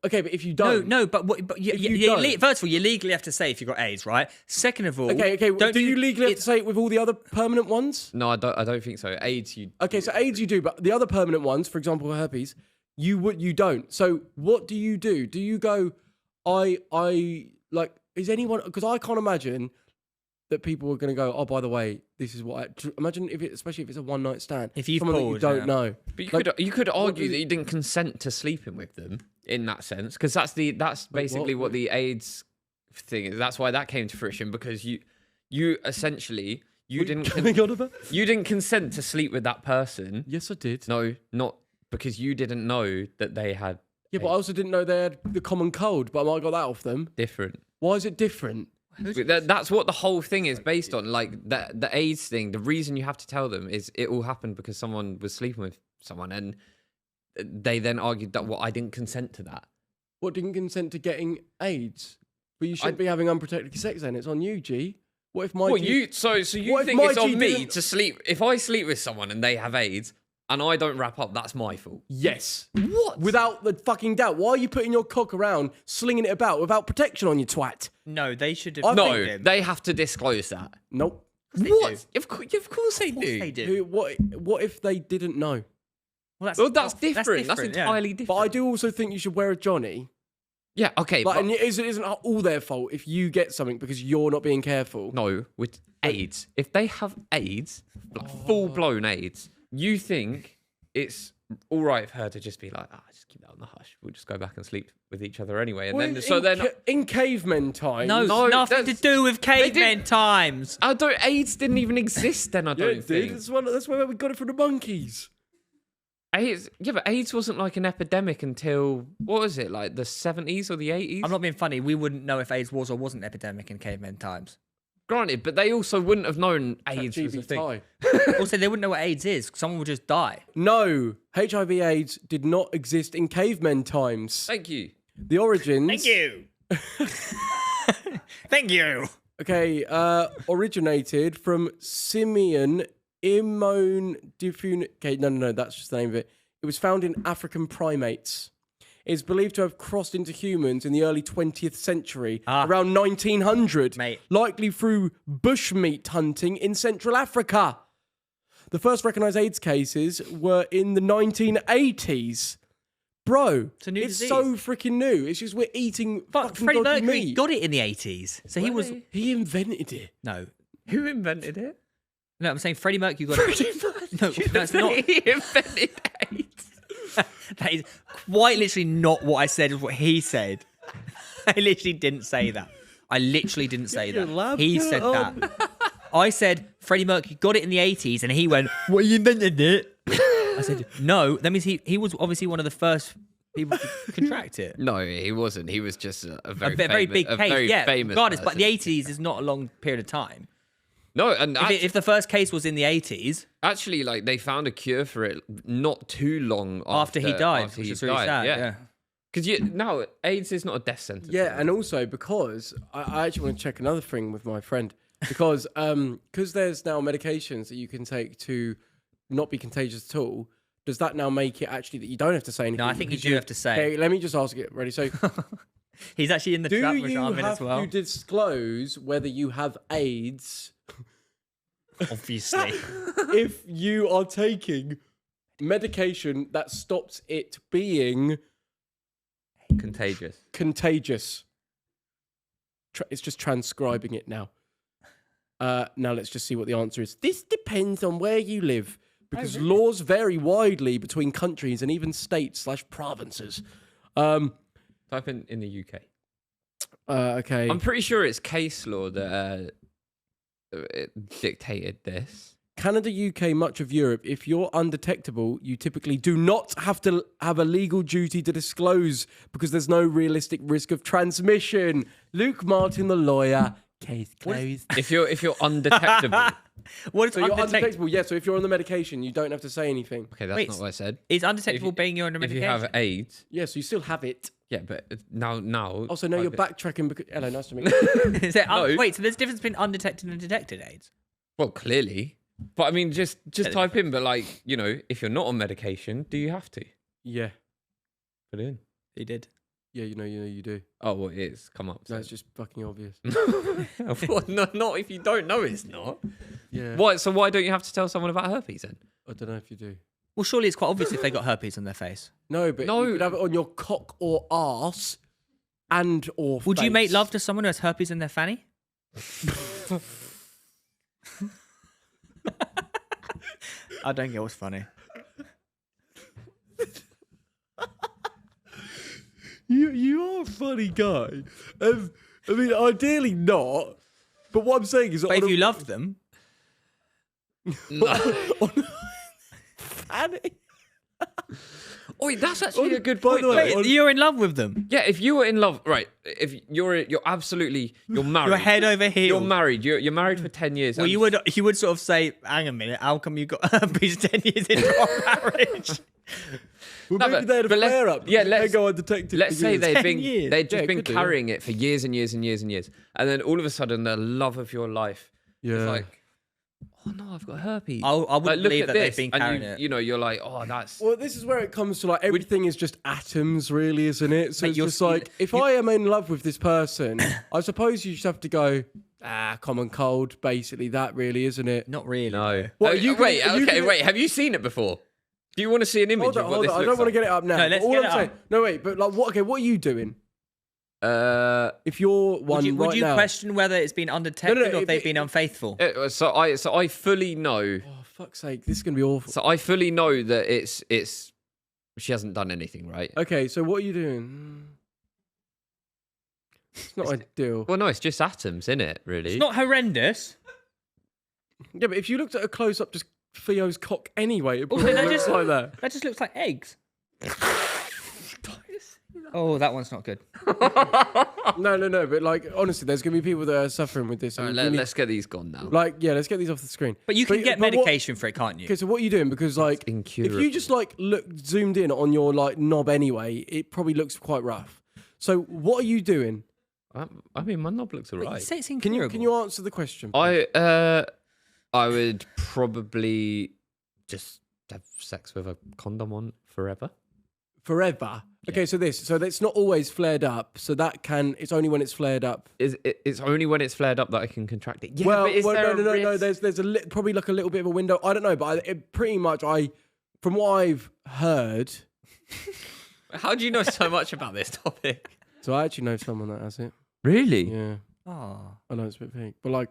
okay, but if you No, don't, no, but If you don't- first of all, you legally have to say if you've got AIDS, right? Second of all, okay, don't do you legally have to say it with all the other permanent ones? No, I don't think so. AIDS, you. Okay, so AIDS you do, but the other permanent ones, for example, herpes, you don't. So what do? Do you go, I like, is anyone, because I can't imagine that people are going to go, oh, by the way, this is what imagine if it, especially if it's a one night stand. If you've someone that you pulled, don't yeah. know. But Like, you could argue is that it- you didn't consent to sleeping with them in that sense, because that's basically what the AIDS thing is. That's why that came to fruition, because you essentially you didn't consent to sleep with that person. Yes, I did. No, not because you didn't know that they had Yeah, but I also didn't know they had the common cold, but I might have got that off them. different. Why is it different? That's what the whole thing is based on. Like the AIDS thing, the reason you have to tell them is it all happened because someone was sleeping with someone, and they then argued that, well, I didn't consent to that. What, didn't consent to getting AIDS? But you shouldn't be having unprotected sex then. It's on you, G. What if my Well, G... so you What if think my it's on G me didn't- to sleep? If I sleep with someone and they have AIDS, and I don't wrap up, that's my fault. Yes. What? Without the fucking doubt. Why are you putting your cock around, slinging it about without protection on your twat? No, they should I have. think- No, him. they have to disclose that. Nope. What? Of course they Of course do. they do. What if they didn't know? Well, That's different. That's yeah. entirely different. But I do also think you should wear a Johnny. Yeah, okay. Like, but and it isn't all their fault if you get something because you're not being careful. no, with AIDS. If they have AIDS, like full-blown AIDS, you think it's all right for her to just be like, just keep that on the hush. We'll just go back and sleep with each other anyway. And Well, in cavemen times, No, No, nothing to that's- do with cavemen didn't- times. I don't. AIDS didn't even exist then. I yeah, don't it did. think. That's where we got it from the monkeys. AIDS. Yeah, but AIDS wasn't like an epidemic until what was it? Like the 70s or the 80s? I'm not being funny. We wouldn't know if AIDS was or wasn't an epidemic in cavemen times. Granted, but they also wouldn't have known AIDS was a thing. GBT. Also, they wouldn't know what AIDS is. Someone would just die. No, HIV/AIDS did not exist in cavemen times. Thank you. The origins. Thank you. Thank you. Okay, originated from simian immunodifusion. Okay, no, that's just the name of it. It was found in African primates. It's believed to have crossed into humans in the early 20th century, around 1900, Mate. likely through bushmeat hunting in Central Africa. The first recognised AIDS cases were in the 1980s. Bro, It's a new disease. so freaking new. It's just we're eating But fucking Freddie dodgy Mercury meat. got it in the 80s. So he was. He invented it. No. Who invented it? No, I'm saying Freddie Mercury got it. No, that's not. He invented AIDS. That is quite literally not what I said, is what he said. I literally didn't say that. I literally didn't say your that. lab He coat said on. that. I said Freddie Mercury got it in the 80s and he went, well, you invented it. I said, no. That means he was obviously one of the first people to contract it. No, he wasn't. He was just a A very, very famous, big a case. very Yeah, famous regardless. But the person. 80s is not a long period of time. No, and If the first case was in the 80s, actually, like they found a cure for it not too long after he died, after which he is really died, sad. Yeah. Because now AIDS is not a death sentence. Yeah, and also because I actually want to check another thing with my friend because there's now medications that you can take to not be contagious at all. Does that now make it actually that you don't have to say anything? No, I think you because do have to say. Hey, let me just ask it. Ready? So, He's actually in the do trap which you I'm in have as well. to disclose whether you have AIDS Obviously. if you are taking medication that stops it being Contagious. contagious? It's just transcribing it now. Now let's just see what the answer is. This depends on where you live because laws vary widely between countries and even states/provinces. Type in the UK. Okay. I'm pretty sure it's case law that it dictated this. Canada, UK, much of Europe, if you're undetectable, you typically do not have to have a legal duty to disclose because there's no realistic risk of transmission. Luke Martin, the lawyer. Case closed. If you're undetectable. What is So you're undetectable? undetectable, yeah. So if you're on the medication, you don't have to say anything. Okay, that's Wait, not what I said. Is undetectable If you- being you're under If you medication? have AIDS, Yeah, so you still have it. yeah, but now. Also, no, you're type it- backtracking because. Hello, nice to meet you. Is it No. Wait, so there's a difference between undetected and detected AIDS? Well, clearly, but I mean, just type in. But like, if you're not on medication, do you have to Yeah. put it in? He did. Yeah, you do. Oh, well, it is. Come up. No, it's just fucking obvious. Well, not if you don't know it's not. Yeah. Why? So why don't you have to tell someone about herpes then? I don't know if you do. Well, surely it's quite obvious if they got herpes on their face. No, but No. you could have it on your cock or arse and or Would you make face. love to someone who has herpes in their fanny? I don't get what's funny. You are a funny guy. I mean, ideally not. But what I'm saying is, But if you love them, No. Fanny. Oi, that's actually a good by point. the way, though. you're in love with them. Yeah, if you were in love, right? If you're married. You're head over heels. You're married. You're married for 10 years. Well, and- you would sort of say, hang a minute, how come you got herpes 10 years into our marriage? Well, No, maybe they had a but let's- flare up. yeah, They let's- go undetected. Let's for say years. they'd 10 been years. they'd just Yeah, been could do, carrying it for years and years and years and years, and then all of a sudden the love of your life Yeah. is like, oh no, I've got herpes. I wouldn't Like, look believe at that this, they've been and carrying you, it. you know, you're like, oh, that's. Well, this is where it comes to like everything is just atoms, really, isn't it? So Mate, it's you're just like if I am in love with this person, I suppose you just have to go, common cold, basically. That really, isn't it? Not really. No. though. What, are you wait, gonna- are you okay, gonna- wait. Have you seen it before? Do you want to see an image Hold on, of what hold this on. I looks don't want to like? get it up now. No, let's but all get I'm it saying, up. no, wait, but like, what? Okay, what are you doing? If you're one Would you, right now, question whether it's been undetected or if they've been unfaithful? So I fully know. oh fuck's sake, this is gonna be awful. So I fully know that it's. She hasn't done anything, right? Okay, so what are you doing? It's not ideal. Well, no, it's just atoms, isn't it? Really? It's not horrendous. Yeah, but if you looked at a close up, just Theo's cock anyway, it Also, probably that looks just like that. That just looks like eggs. Oh, that one's not good. No, but like honestly, there's gonna be people that are suffering with this. All and right, we need- let's get these gone now. like, yeah, let's get these off the screen. But you can get but what- medication for it, can't you? Okay, so what are you doing? Because like, if incurable. you just like look zoomed in on your like knob anyway, it probably looks quite rough. So what are you doing? I mean, my knob looks But you alright. say it's Can incurable. you answer the question? I would probably just have sex with a condom on forever. Forever. Okay, so that's not always flared up. So that it's only when it's flared up. It's only when it's flared up that I can contract it. Yeah, well, but is there no. a risk? There's probably like a little bit of a window. I don't know, but pretty much from what I've heard. How do you know so much about this topic? So I actually know someone that has it. Really? Yeah, Oh. I know it's a bit big, but like,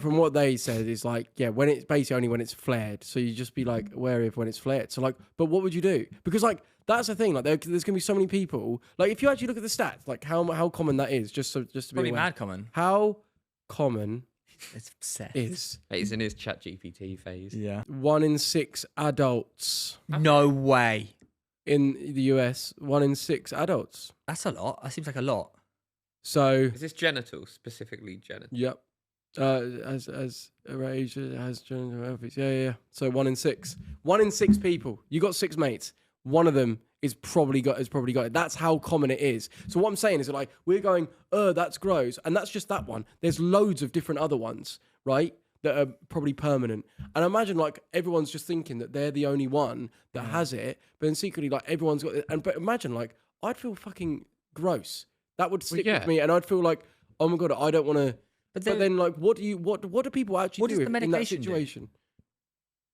from what they said, is like, yeah, when it's basically only when it's flared. So you just be like wary of when it's flared. So like, but what would you do? Because like that's the thing. Like there's gonna be so many people. Like if you actually look at the stats, like how common that is, just to be Probably aware. mad common. How common It's obsessed. is He's in his chat GPT phase. Yeah. 1 in 6 adults No way. in the US? 1 in 6 adults. That's a lot. That seems like a lot. So Is this genital, specifically genital? yep. As age has genital herpes. Yeah. So 1 in 6. 1 in 6 people. You got 6 mates. One of them has probably got it. That's how common it is. So what I'm saying is that like we're going, that's gross, and that's just that one. There's loads of different other ones, right? That are probably permanent. And imagine like everyone's just thinking that they're the only one that has it, but then secretly like everyone's got it. But imagine like I'd feel fucking gross. That would stick yeah. with me, and I'd feel like, oh my god, I don't want to. But then- then like, what do people actually What do does the in that medication do? situation?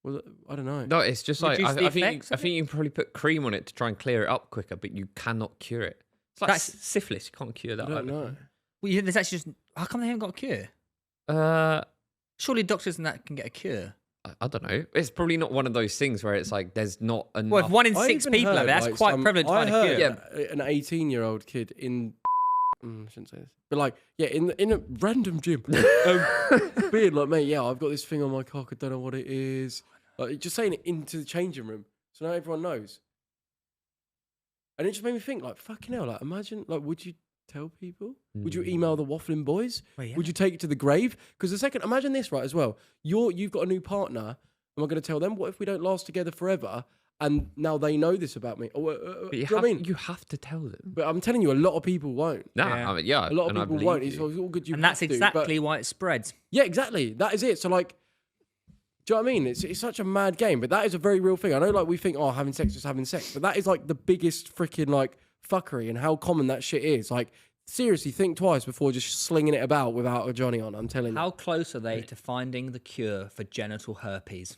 Well, I don't know. No, it's just like Reduce the I think effects I of think you can probably put cream on it to try and clear it up quicker, but you cannot cure it. It's like That's- syphilis. You can't cure that. I don't either. know. Well, there's actually just. How come they haven't got a cure? Surely doctors and that can get a cure. I don't know. It's probably not one of those things where it's like there's not enough. Well, if 1 in I 6 even people have it, heard, that's like, quite some- prevalent to I find a heard cure. an 18-year-old kid in. I shouldn't say this, but like, yeah, in a random gym, being like, mate, yeah, I've got this thing on my cock. I don't know what it is. Like, just saying it into the changing room, so now everyone knows. And it just made me think, like, fucking hell, like, imagine, like, would you tell people? Would you email the Wafflin boys? Well, yeah. Would you take it to the grave? Because the second, imagine this, right, as well. You've got a new partner. Am I going to tell them? What if we don't last together forever? And now they know this about me. Or, But do you, you know have, what I mean? you have to tell them. But I'm telling you, a lot of people won't. Nah, Yeah. I mean, yeah, A lot of and I people believe won't. you. It's all good. You And that's have to, but- exactly why it spreads. yeah, exactly. That is it. So like, do you know what I mean? It's such a mad game, but that is a very real thing. I know, like, we think, oh, having sex, just having sex, but that is like the biggest freaking like fuckery and how common that shit is. Like, seriously, think twice before just slinging it about without a Johnny on. I'm telling you. How close are they to finding the cure for genital herpes?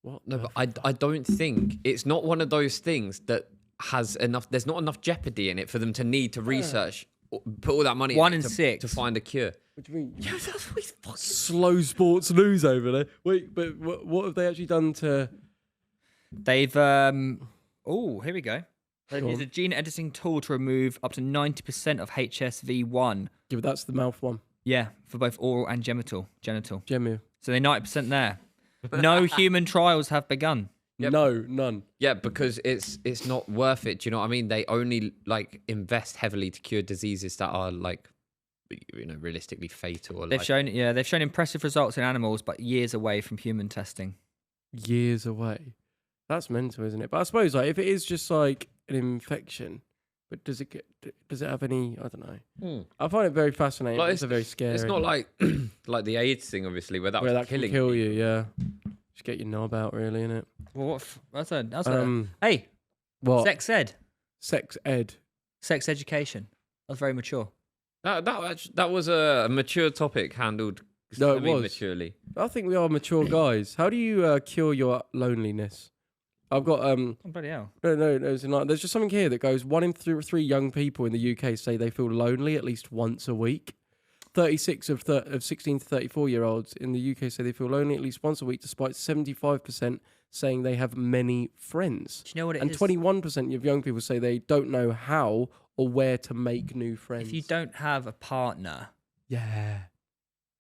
What? No, but I don't think it's not one of those things that has enough. There's not enough jeopardy in it for them to need to research, put all that money 1 into in to 6. to find a cure. What do you mean? Yeah, that's what he's fucking. Slow sports news over there. Wait, but what have they actually done to? They've oh, here we go. They've Go used on. a gene editing tool to remove up to 90% of HSV1. Yeah, but that's the mouth one. Yeah, for both oral and genital. Gemma. So they're 90% there. No human trials have begun. Yep. No, none. Yeah, because it's not worth it. Do you know what I mean? They only like invest heavily to cure diseases that are like, you know, realistically fatal. Or, They've like, shown impressive results in animals, but years away from human testing. Years away. That's mental, isn't it? But I suppose like if it is just like an infection, But does it have any? I don't know. Hmm. I find it very fascinating. Like, It's a very scary. It's not like like the AIDS thing, obviously, where that where was that can killing kill people. you. Yeah, just get your knob out, really, innit? Well, that's a hey, What? sex ed, Sex ed. sex education. That's very mature. That was a mature topic handled No, it was. maturely. I think we are mature guys. How do you cure your loneliness? I've got Oh, bloody hell. no, there's just something here that goes 1 in 3 young people in the UK say they feel lonely at least once a week. 36 of 16 to 34-year-olds in the UK say they feel lonely at least once a week, despite 75% saying they have many friends. Do you know what it And is? 21% of young people say they don't know how or where to make new friends. If you don't have a partner, yeah,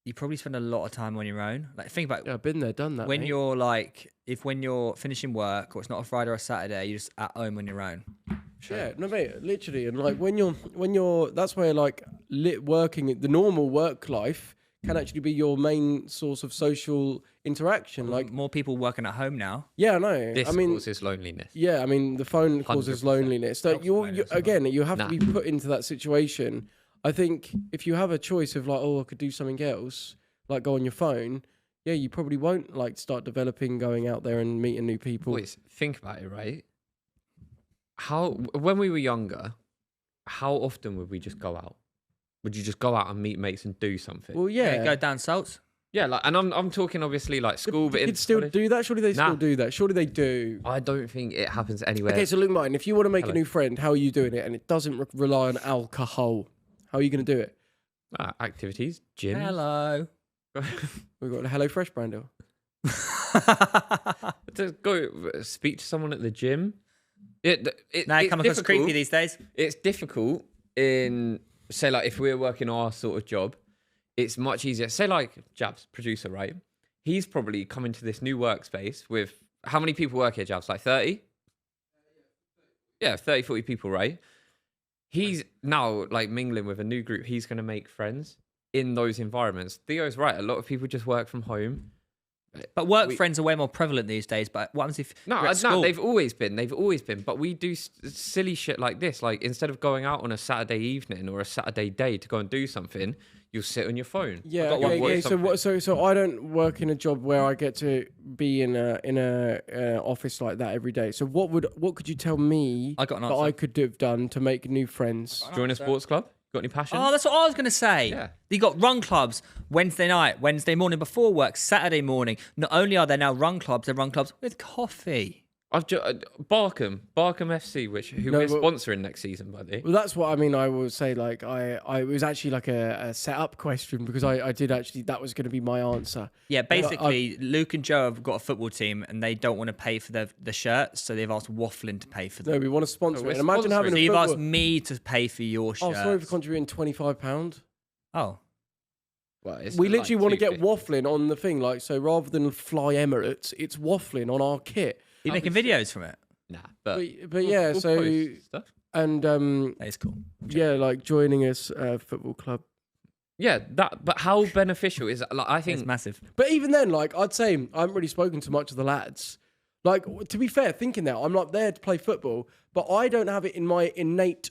you probably spend a lot of time on your own. Like, think about I've been there, done that. when mate. you're like, when you're finishing work or it's not a Friday or a Saturday, you're just at home on your own. Yeah, no, mate, literally, and like when you're, that's where like working the normal work life can actually be your main source of social interaction. Like, More people working at home now. yeah, no, This I mean, causes loneliness. yeah, I mean, the phone causes 100%. loneliness. So Helps you loneliness as well. again, you have Nah. to be put into that situation. I think if you have a choice of like, oh, I could do something else, like go on your phone. Yeah, you probably won't like start developing, going out there and meeting new people. Boys, think about it, right? When we were younger, how often would we just go out? Would you just go out and meet mates and do something? Well, Yeah, yeah. go down salts. Yeah, like, and I'm talking obviously like school, but in Kids still college- do that. Surely they Nah. still do that. Surely they do. I don't think it happens anywhere. Okay, so Luke Martin, if you want to make Hello. a new friend, how are you doing it? And it doesn't rely on alcohol. How are you going to do it? Activities, gym. Hello. We've got a Hello Fresh brand deal. To go speak to someone at the gym. It Now you it's come across difficult. creepy these days. It's difficult in, say, like if we're working our sort of job, it's much easier. Say like Jabs, producer, right? He's probably come into this new workspace with, how many people work here, Jabs? Like 30? Yeah, 30, 40 people, right? He's now like mingling with a new group. He's going to make friends in those environments. Theo's right. A lot of people just work from home. But work friends are way more prevalent these days. But what happens if No, you're at school? they've always been. They've always been. But we do silly shit like this. Like, instead of going out on a Saturday evening or a Saturday day to go and do something, you'll sit on your phone. Yeah, I've got okay, one okay. watch So something. what? So I don't work in a job where I get to be in a office like that every day. So what could you tell me I got an that answer. I could have done to make new friends? Join a sports club? Got any passion? Oh, that's what I was going to say. Yeah. You got run clubs Wednesday night, Wednesday morning before work, Saturday morning. Not only are there now run clubs, they're run clubs with coffee. I've Barkham FC, who No, we're but- sponsoring next season, buddy. Well, that's what I mean. I would say like it was actually like a set up question because I did actually, that was going to be my answer. Yeah, basically, Luke and Joe have got a football team and they don't want to pay for the shirts, so they've asked Wafflin to pay for them. No, we want to sponsor we're it. And imagine having So a you've football. asked me to pay for your Oh, shirts. sorry for contributing £25. Oh, Well, it's We like literally want to get 250. Wafflin on the thing, like, so rather than fly Emirates, it's Wafflin on our kit. you making videos from it? Nah, but But yeah, we'll so post stuff. and That is cool. yeah, like joining us football club. Yeah, but how beneficial is that? Like, I It's think massive. But even then, like, I'd say I haven't really spoken to much of the lads. Like, to be fair, thinking that I'm not there to play football, but I don't have it in my innate,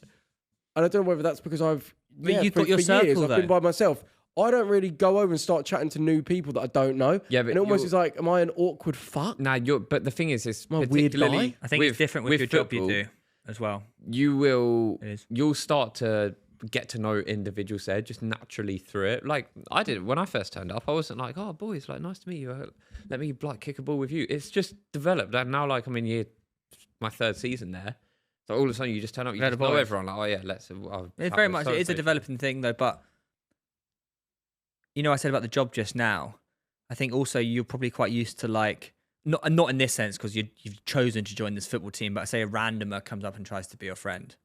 and I don't know whether that's because I've But you've for, got your for years, circle, I've been though. by myself. I don't really go over and start chatting to new people that I don't know. Yeah, but and it almost you're- is like, am I an awkward fuck? Nah, but the thing is, Am I a weird particularly guy? I think it's different with your job you football, do as well. You'll It is. start to get to know individuals there just naturally through it. Like I did when I first turned up. I wasn't like, oh boys, like nice to meet you. Let me like kick a ball with you. It's just developed, and now like I'm in my third season there. So all of a sudden you just turn up, you They're just the know boys. everyone. Like, oh yeah, let's. It's very much, it is a developing thing though, but you know, I said about the job just now, I think also you're probably quite used to like, not in this sense because you've chosen to join this football team, but say a randomer comes up and tries to be your friend.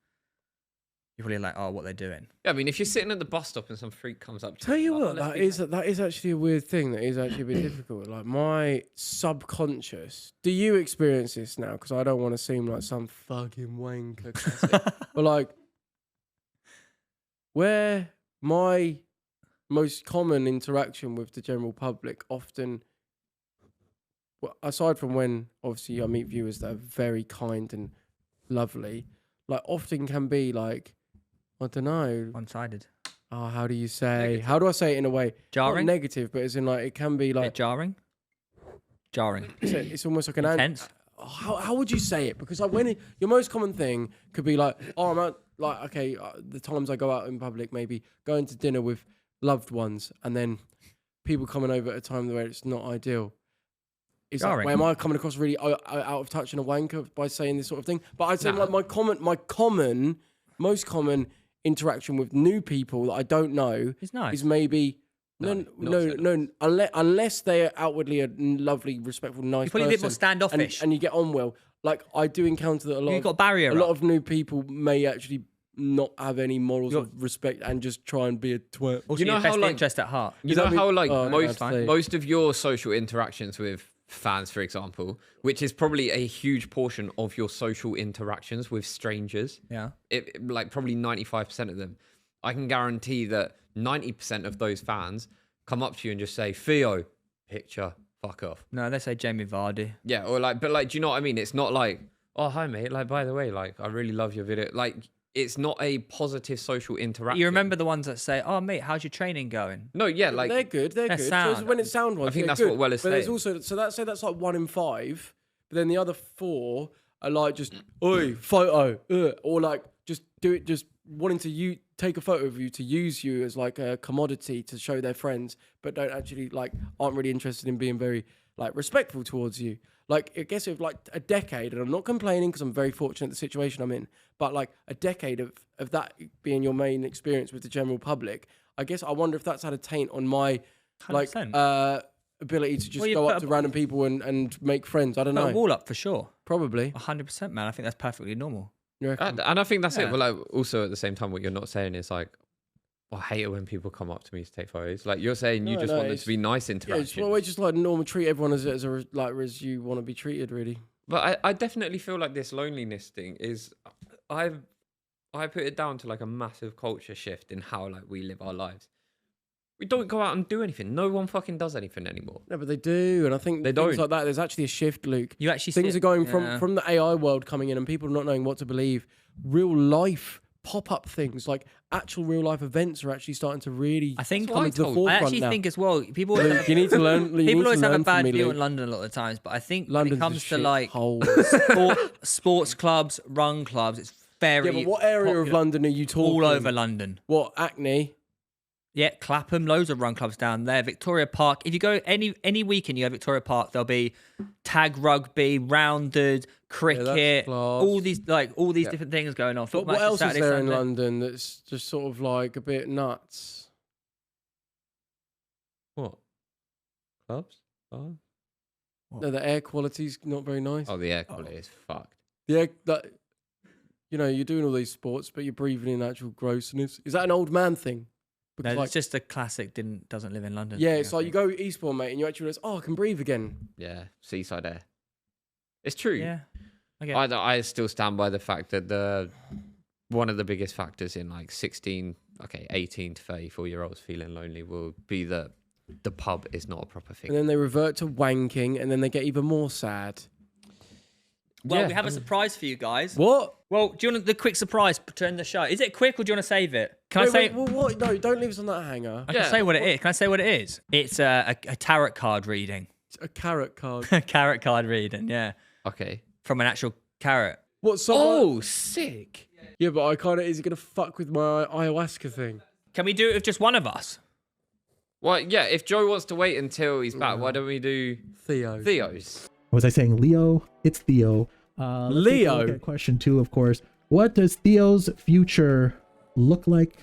You're probably like, oh, what they're doing. Yeah, I mean, if you're sitting at the bus stop and some freak comes up to Tell you like, what, oh, let's that be is actually a weird thing. That is actually a bit difficult. Like my subconscious. Do you experience this now? Because I don't want to seem like some fucking wanker. classic. But like, where my most common interaction with the general public often, well, aside from when obviously I meet viewers that are very kind and lovely, like often can be like, I don't know. One-sided. Oh, how do you say? Negative. How do I say it in a way? Jarring? Not negative, but as in like it can be Bit like jarring. Jarring. it's almost like an Intense. how would you say it? Because like your most common thing could be like, oh, I'm out, like, okay, the times I go out in public, maybe going to dinner with loved ones, and then people coming over at a time where it's not ideal. Is that, Jarring. am I coming across really out of touch and a wanker by saying this sort of thing? But I'd say Nah. like most common interaction with new people that I don't know It's nice. is maybe. No, No, not no, so no. Unless they are outwardly a lovely, respectful, nice You're probably a bit more person, standoffish. and you get on well. Like I do encounter that a lot. You've got a barrier a lot up. of new people may actually not have any morals You're- of respect and just try and be a twat. Also, You know your how, best like- interest at heart. You Does know that mean- how like oh, most that's fine. most of your social interactions with fans, for example, which is probably a huge portion of your social interactions with strangers, Yeah. like probably 95% of them, I can guarantee that 90% of those fans come up to you and just say, Theo, picture, fuck off. No, they say Jamie Vardy. Yeah, or like, but like, do you know what I mean? It's not like, oh, hi, mate. Like, by the way, like, I really love your video. Like, it's not a positive social interaction. You remember the ones that say, "Oh, mate, how's your training going?" No, yeah, like, they're good. They're They're good. sound. So when it's sound ones, I think they're that's good. what Well is But there's saying. also that's like 1 in 5. But then the other 4 are like just oi photo, or like just do it, just wanting to take a photo of you to use you as like a commodity to show their friends, but don't actually like aren't really interested in being very like respectful towards you. Like I guess if like a decade, and I'm not complaining because I'm very fortunate the situation I'm in, but like a decade of that being your main experience with the general public, I guess I wonder if that's had a taint on my like 100%. ability to just Well, you go put up to a- random people and make friends. I don't Put a know. wall up for sure. Probably. 100%, man. I think that's perfectly normal. You reckon? and I think that's Yeah. it. But like, also at the same time, what you're not saying is like, I hate it when people come up to me to take photos. Like you're saying, you No, just no, want it it's- to be nice Yeah, interactions. it's, well, we just like normal treat everyone as as you want to be treated, really. But I definitely feel like this loneliness thing is, I put it down to like a massive culture shift in how like we live our lives. We don't go out and do anything. No one fucking does anything anymore. No, but they do, and I think They things don't. like that. There's actually a shift, Luke. You actually Things see are going yeah. from the AI world coming in, and people not knowing what to believe. Real life pop-up things, like actual real life events, are actually starting to really I think come I into the told- I I forefront actually now. think as well, people Luke, you need to learn. You need people to always have a learn from bad me, view Luke. on London a lot of the times, but I think London's when a it comes to like hole. sports clubs, run clubs, it's very Yeah, but what area of popular. London are you talking? All over London. What, Acne? Yeah, Clapham, loads of run clubs down there. Victoria Park. If you go any weekend, you go to Victoria Park. There'll be tag rugby, rounded, cricket, class. all these different things going on. But Football what matches else is Saturday, there in Sunday. London that's just sort of like a bit nuts? What? Clubs? Oh, No, the air quality's not very nice. oh the air quality is fucked. The air, that, you know, you're doing all these sports, but you're breathing in actual grossness. Is that an old man thing? No, Because it's just a classic. Doesn't live in London. yeah, thing, it's I like you think. go Eastbourne, mate, and you actually realize, oh, I can breathe again. Yeah, seaside air. It's true. Yeah. Okay. I still stand by the fact that one of the biggest factors in like 18 to 34-year-olds feeling lonely will be that the pub is not a proper thing. And then they revert to wanking, and then they get even more sad. Well, Yeah. we have a surprise for you guys. What? Well, do you want the quick surprise to end the show? Is it quick or do you want to save it? Can I Wait, say? wait, well, what? No, don't leave us on that hanger. I can Yeah. say what it is. Can I say what it is? It's a tarot card reading. It's a carrot card. Carrot card reading, yeah, Okay. from an actual carrot. What? Someone? Oh, sick. Yeah, but I kind of is it gonna fuck with my ayahuasca thing? Can we do it with just one of us? Well, yeah, if Joe wants to wait until he's back, why don't we do Theo. Theo's? Was I saying Leo? It's Theo. Let's take a Leo? look at question 2, of course. What does Theo's future look like?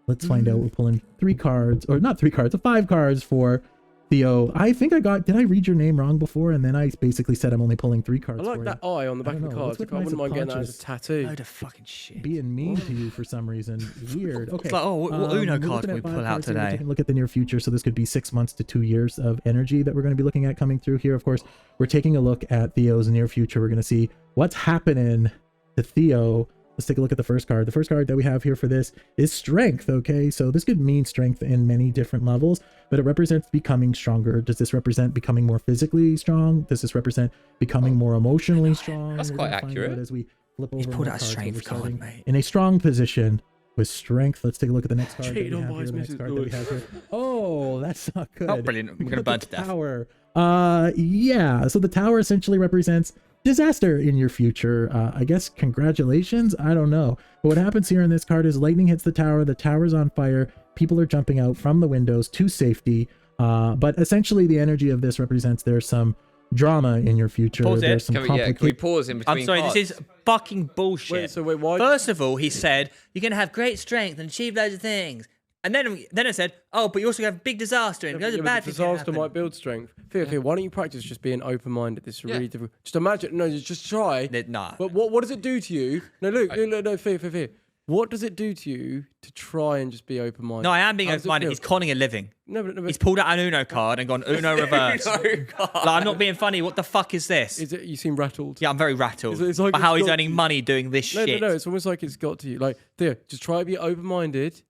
Let's find out. We're pulling 3 cards, or not 3 cards, 5 cards for Theo. I think did I read your name wrong before? And then I basically said I'm only pulling 3 cards I like for that you. eye on the back I of don't the know, cards. what's I with wouldn't my mind getting that as a tattoo. Load of fucking shit. Being mean to you for some reason. Weird. Okay. It's like, oh, what Uno we're card looking can we at 5 pull out cards here. We're today? taking a look at the near future. So this could be 6 months to 2 years of energy that we're going to be looking at coming through here. Of course, we're taking a look at Theo's near future. We're going to see what's happening to Theo. Let's take a look at the first card. The first card that we have here for this is strength. Okay, so this could mean strength in many different levels, but it represents becoming stronger. Does this represent becoming more physically strong? Does this represent becoming more emotionally strong? That's We're quite gonna find accurate. out as we flip over. He's pulled more out a cards, but strength we're starting card, mate. in a strong position with strength. Let's take a look at the next card. That we Cheated on have by here, his the next missus, card that we boys. have here. Oh, that's not good. Oh, brilliant. We're We gonna got burn the to death. Tower. Yeah. So the tower essentially represents disaster in your future. I guess congratulations. I don't know. But what happens here in this card is lightning hits the tower. The tower's on fire. People are jumping out from the windows to safety. But essentially, the energy of this represents there's some drama in your future. Pause it. There's some Can we complications. pause in between? I'm sorry, parts? this is fucking bullshit. Wait, why? First of all, he said you're gonna have great strength and achieve loads of things, and then it said, oh, but you also have big disaster and loads of bad things. gonna Disaster happen. might build strength. Theo, why don't you practice just being open-minded? This is really difficult. Just imagine. No, just try. Nah. But what does it do to you? No, look, no, Theo. What does it do to you to try and just be open-minded? No, I am being How does it open-minded. feel? He's conning a living. No, but He's pulled out an Uno card and gone Uno reverse. Like, I'm not being funny. What the fuck is this? is it? You seem rattled. Yeah, I'm very rattled. It's like by how it's he's got earning you. money doing this No, shit. no. It's almost like it's got to you. Like Theo, just try to be open-minded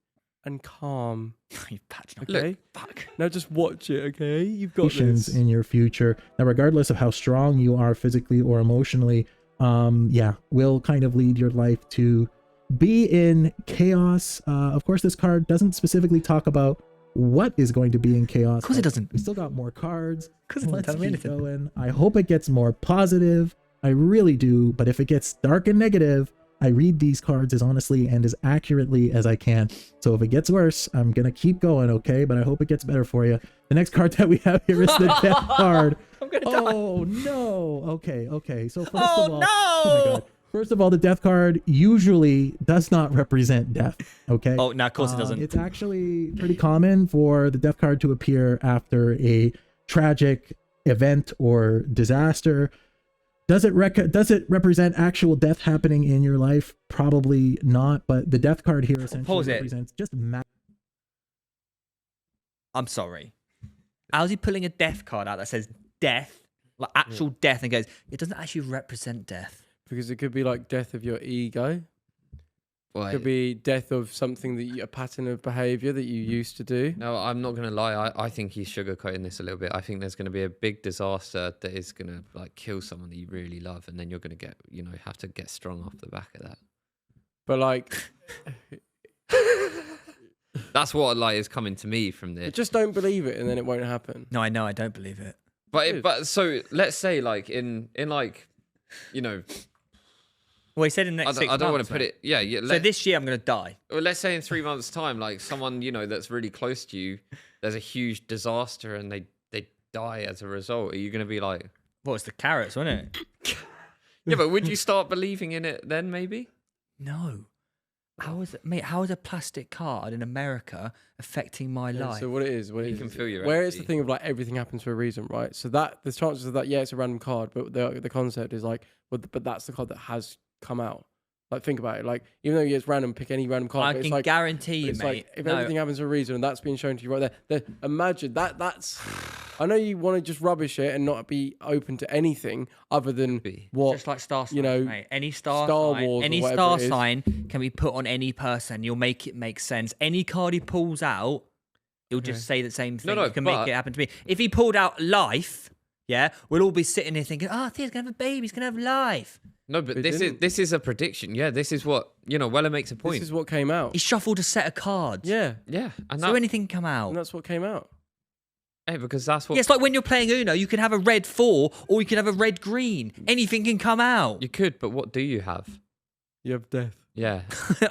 and calm. You patch up. Okay. Fuck. Now just watch it. Okay, you've got Situations this. in your future. Now, regardless of how strong you are physically or emotionally, will kind of lead your life to be in chaos. Of course, this card doesn't specifically talk about what is going to be in chaos. Of course it but doesn't. We still got more cards. 'Cause it doesn't Let's tell me keep anything. going. I hope it gets more positive. I really do. But if it gets dark and negative, I read these cards as honestly and as accurately as I can. So if it gets worse, I'm going to keep going, okay? But I hope it gets better for you. The next card that we have here is the death card. I'm gonna die. Oh, no. Okay. So first Oh, of all, no! oh my God. First of all, the death card usually does not represent death, okay? Oh, no, of course it doesn't. It's actually pretty common for the death card to appear after a tragic event or disaster. Does it represent actual death happening in your life? Probably not, but the death card here essentially Pause it. represents just I'm sorry. How's he pulling a death card out that says death, like actual death, and goes, it doesn't actually represent death? Because it could be like death of your ego. Why? Could be death of something a pattern of behavior that you used to do. No, I'm not gonna lie. I think he's sugarcoating this a little bit. I think there's gonna be a big disaster that is gonna like kill someone that you really love, and then you're gonna get, have to get strong off the back of that. But like, That's what like is coming to me from this. just don't believe it, and then it won't happen. No, I know. I don't believe it. But so let's say like in like, Well, he said in the next 6 months. I don't want to put mate. it. Yeah. So this year I'm going to die. Well, let's say in 3 months' time, like someone that's really close to you, there's a huge disaster and they die as a result. Are you going to be like, Well, it's the carrots, wasn't it? yeah? But would you start believing in it then? Maybe. No. How is a plastic card in America affecting my Yeah, life? so what it is, You can feel your where it's the energy. thing of like everything happens for a reason, right? So that the chances of that, yeah, it's a random card, but the concept is like, but that's the card that has come out. Like think about it, like even though it's random, pick any random card. I but it's can like, guarantee you, it's mate. like if no, everything happens for a reason and that's being shown to you right there, imagine that's. I know you want to just rubbish it and not be open to anything other than what just like star signs, you know, mate. Any star Star sign, Wars or any whatever star it is. sign can be put on any person. You'll make it make sense. Any card he pulls out, he'll just say the same thing. No, You can but- make it happen to me. If he pulled out life, yeah, we'll all be sitting here thinking, "Oh, Theo's gonna have a baby. He's gonna have life." No, but It this didn't. is a prediction. Yeah, this is what Weller makes a point. this is what came out. He shuffled a set of cards. Yeah, Yeah, and So that, anything can come out. and that's what came out. hey, because that's what Yeah, it's like when you're playing Uno, you can have a red 4 or you can have a red green. Anything can come out. you could. But what do you have? You have death. Yeah,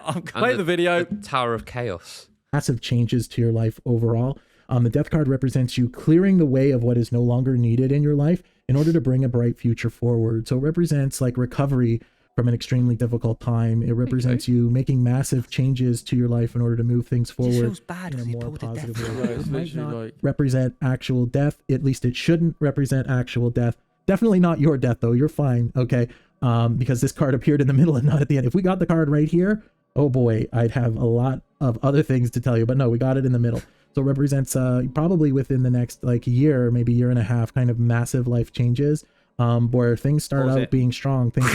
I'm And Play the video. the Tower of Chaos. massive changes to your life overall. The death card represents you clearing the way of what is no longer needed in your life in order to bring a bright future forward. So it represents like recovery from an extremely difficult time. It represents you making massive changes to your life in order to move things It forward just feels bad in a because he more pulled a death positive card. way. No, it's It might literally not like- represent actual death. At least it shouldn't represent actual death. Definitely not your death though. You're fine. Okay. Because this card appeared in the middle and not at the end. If we got the card right here, oh boy, I'd have a lot of other things to tell you, but no, we got it in the middle. So it represents probably within the next like year, maybe year and a half, kind of massive life changes where things start Pause out it. being strong. Things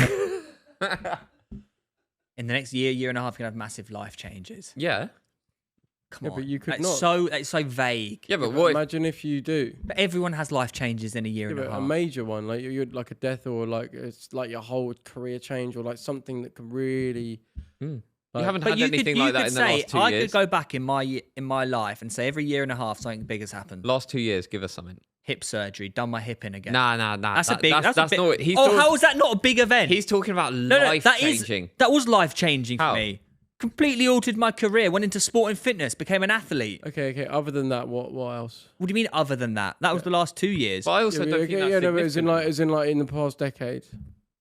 In the next year and a half, you're going to have massive life changes. Yeah, Come Yeah, on. but you could It's not. it's so vague. Yeah, but what? Imagine if you do. But everyone has life changes in a year Yeah, and a but a half. major one, like you're like a death, or like it's like your whole career change, or like something that can really. You Like- haven't But had you anything could, like you that could in the say, last 2 I years. could go back in my life and say every year and a half something big has happened. Last 2 years, give us something. Hip surgery, done my hip in again. Nah. That's a big. That's a big. not. He's Oh, talking, how is that not a big event? he's talking about No, life that is changing. that was life changing for How? me. Completely altered my career. Went into sport and fitness. Became an athlete. Okay. Other than that, what else? What do you mean? Other than that, that was the last 2 years. But I also don't think that's no, but as in significant. like in the past decade.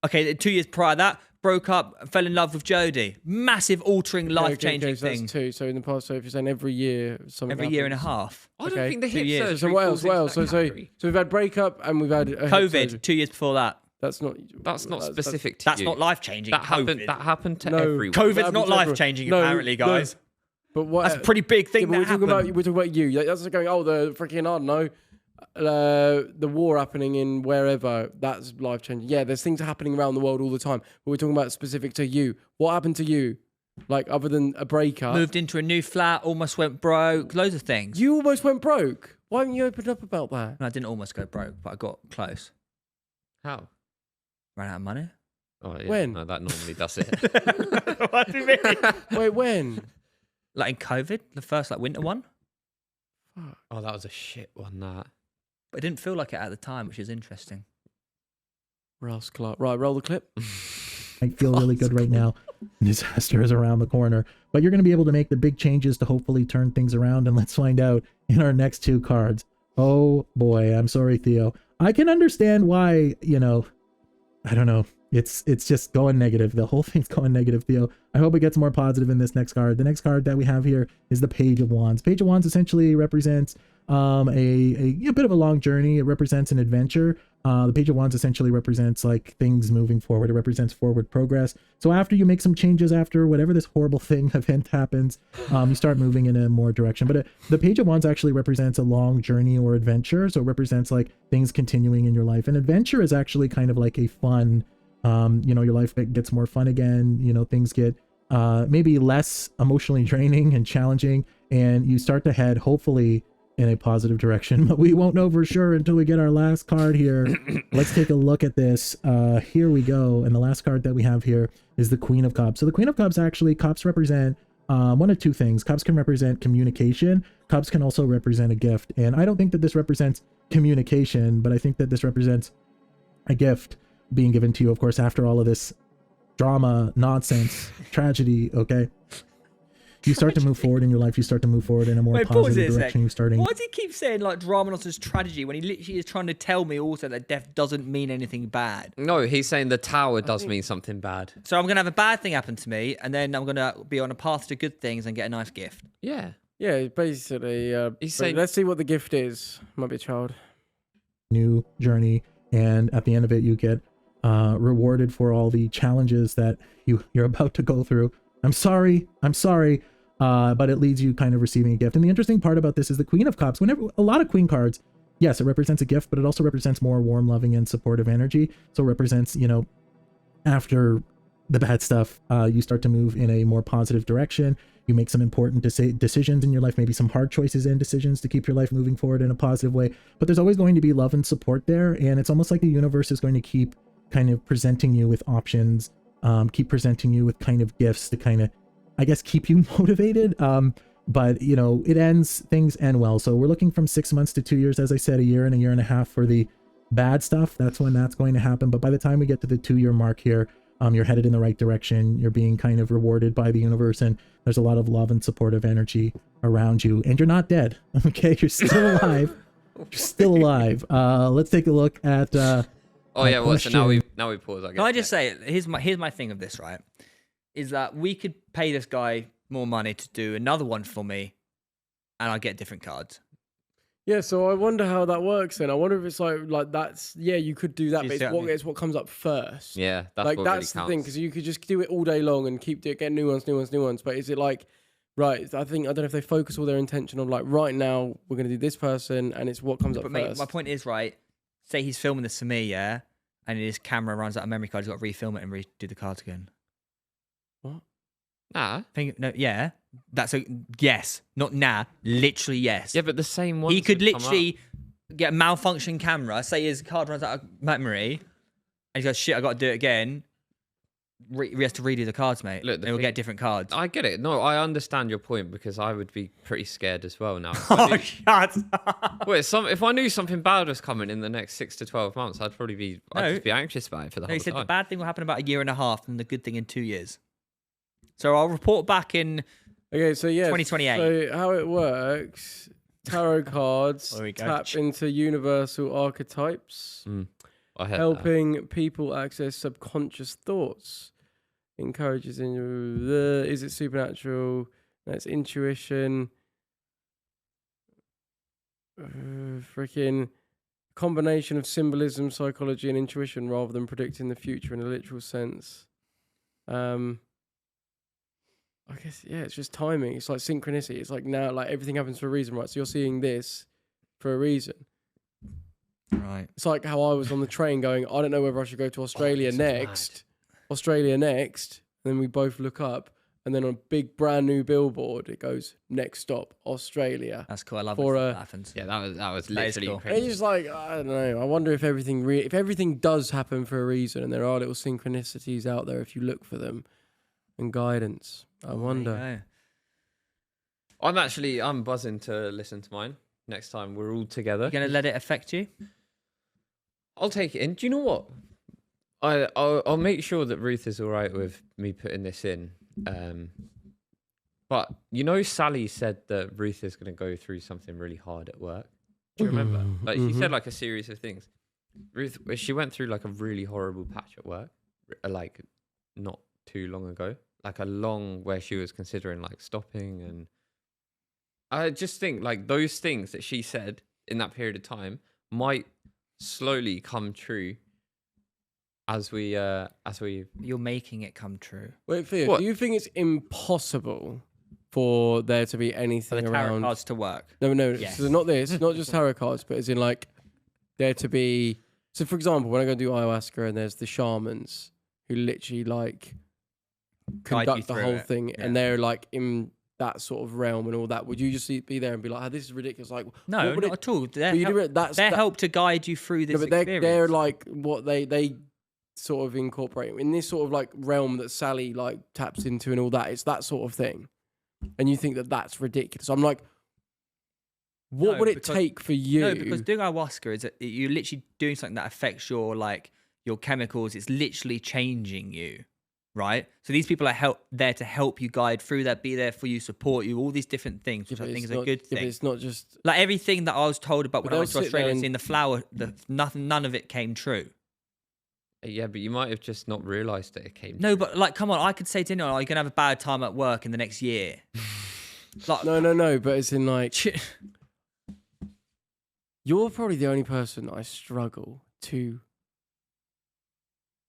Okay, the 2 years prior to that, broke up, fell in love with Jodie. Massive altering, life changing so thing. that's two. So in the past, so if you're saying every year, something Every year and a happens. half. I don't okay, think the 2 hip years. surgery So what else? falls What into else? that So category. we've had breakup and we've had a hip surgery. COVID, 2 years before that. That's not. That's not specific to That's you. not life changing. That happened to No. everyone. COVID's That not happens to life changing, everyone. No, apparently, no. guys. But what? That's a pretty big Yeah, thing but that we're talking happened. about. We're talking about you. That's going. Oh, the freaking I don't know. The war happening in wherever. That's life changing. Yeah, there's things happening around the world all the time. But we're talking about specific to you. What happened to you? Like other than a breakup. Moved into a new flat, almost went broke, loads of things. You almost went broke. Why haven't you opened up about that? I didn't almost go broke, but I got close. How? Ran out of money. Oh, yeah. When? No, that normally does it. What do you mean? Wait, when? Like in COVID, the first like winter one. Oh, that was a shit one. That. But it didn't feel like it at the time, which is interesting. Ross Clark. Right, roll the clip. I feel really good right now. Disaster is around the corner, but you're going to be able to make the big changes to hopefully turn things around. And let's find out in our next two cards. Oh boy, I'm sorry, Theo. I can understand why, I don't know. It's just going negative. The whole thing's going negative, Theo. I hope it gets more positive in this next card. The next card that we have here is the Page of Wands. Page of Wands essentially represents a bit of a long journey. It represents an adventure. The Page of Wands essentially represents like things moving forward. It represents forward progress. So after you make some changes, after whatever this horrible event happens, you start moving in a more direction. But the Page of Wands actually represents a long journey or adventure. So it represents like things continuing in your life. And adventure is actually kind of like a fun, your life gets more fun again. Things get maybe less emotionally draining and challenging, and you start to head hopefully in a positive direction, but we won't know for sure until we get our last card here. Let's take a look at this. Here we go. And the last card that we have here is the Queen of Cups. So the Queen of Cups, actually, cups represent one of two things. Cups can represent communication. Cups can also represent a gift. And I don't think that this represents communication, but I think that this represents a gift being given to you, of course, after all of this drama, nonsense, tragedy, okay? You start to move forward in your life. You start to move forward in a more positive direction. You're starting. Why does he keep saying like drama not as tragedy when he literally is trying to tell me also that death doesn't mean anything bad? No, he's saying the tower does mean something bad. So I'm gonna have a bad thing happen to me, and then I'm gonna be on a path to good things and get a nice gift. Yeah. Yeah, basically. He's but saying- let's see what the gift is. Might be a child. New journey, and at the end of it, you get rewarded for all the challenges that you're about to go through. I'm sorry. But it leads you kind of receiving a gift. And the interesting part about this is the Queen of Cups. Whenever a lot of Queen cards, yes, it represents a gift, but it also represents more warm, loving, and supportive energy. So it represents, after the bad stuff, you start to move in a more positive direction. You make some important decisions in your life, maybe some hard choices and decisions to keep your life moving forward in a positive way. But there's always going to be love and support there. And it's almost like the universe is going to keep kind of presenting you with options, keep presenting you with kind of gifts to kind of, I guess, keep you motivated. But things end well. So we're looking from 6 months to 2 years, as I said, a year and a half for the bad stuff. That's when that's going to happen. But by the time we get to the 2 year mark here, you're headed in the right direction. You're being kind of rewarded by the universe, and there's a lot of love and supportive energy around you, and you're not dead. Okay. You're still alive. You're still alive. Let's take a look at, Oh yeah. Well, so now we pause. I guess. Can I just say, here's my thing of this, right? Is that we could pay this guy more money to do another one for me, and I get different cards. Yeah, so I wonder how that works then. I wonder if it's like that's you could do that, You but see what I mean? it's what comes up first. Yeah, that's like what that's really the thing, counts. because you could just do it all day long and keep get new ones. But is it like, right? I don't know if they focus all their intention on like right now we're gonna do this person, and it's what comes up But first. mate, my point is, right, say he's filming this for me, yeah, and his camera runs out of memory card, he's got to refilm it and redo the cards again. What? Nah. Yeah. That's a yes. Not nah. Literally yes. Yeah, but the same one. He could literally get a malfunction camera, say his card runs out of memory, and he goes, shit, I got to do it again. We has to redo the cards, mate. Look, and we'll get different cards. I get it. No, I understand your point because I would be pretty scared as well now. Oh, shut up. Wait, if I knew something bad was coming in the next 6 to 12 months, I'd just be anxious about it for the No, whole he said time. the bad thing will happen about a year and a half and the good thing in 2 years. So I'll report back in Okay, so yeah, 2028. So how it works: tarot cards There we go. tap into universal archetypes, I heard helping people access subconscious thoughts. Encourages is it supernatural? That's intuition. Freaking combination of symbolism, psychology, and intuition rather than predicting the future in a literal sense. I guess, yeah, it's just timing. It's like synchronicity. It's like now, like everything happens for a reason, right? So you're seeing this for a reason. Right. It's like how I was on the train going, I don't know whether I should go to Australia next. Australia next. And then we both look up. And then on a big brand new billboard, it goes, next stop, Australia. That's cool. I love For when a- that happens. Yeah, that was That is literally cool. It's crazy. just like, I don't know. I wonder if everything does happen for a reason and there are little synchronicities out there if you look for them and guidance. I wonder. I'm buzzing to listen to mine next time we're all together. You going to let it affect you? I'll take it in. Do you know what? I'll make sure that Ruth is all right with me putting this in. But you know, Sally said that Ruth is going to go through something really hard at work. Do you remember? Like she said, like a series of things. Ruth, she went through like a really horrible patch at work, like not too long ago, like a long where she was considering like stopping, and I just think like those things that she said in that period of time might slowly come true as we You're making it come true. Wait, Theo, What? do you think it's impossible for there to be For anything the tarot around? cards to work. No, Yes. so not this, not just tarot cards, but as in like there to be. So, for example, when I go do ayahuasca and there's the shamans who literally like Guide you conduct the through whole it. thing, Yeah. and they're like in that sort of realm and all that. Would you just be there and be like, oh, "This is ridiculous"? Like, No, what would not it, at all. They're, but you help, do it- that's they're that- help to guide you through this No, but they're experience. like what they sort of incorporate in this sort of like realm that Sally like taps into and all that. It's that sort of thing, and you think that that's ridiculous. I'm like, what No, would it because- take for you? No, because doing ayahuasca is you're literally doing something that affects your your chemicals. It's literally changing you, right? So these people are there to help you guide through that, be there for you, support you, all these different things, which I But think it's is a not- good yeah, but thing. it's not just. Like everything that I was told about But when I went to they'll sit there Australia and and- seeing the flower, none of it came true. yeah, but you might have just not realised that it came. No, but like, come on, I could say to anyone, "Oh, you're gonna have a bad time at work in the next year." Like, No, but it's in like. You're probably the only person I struggle to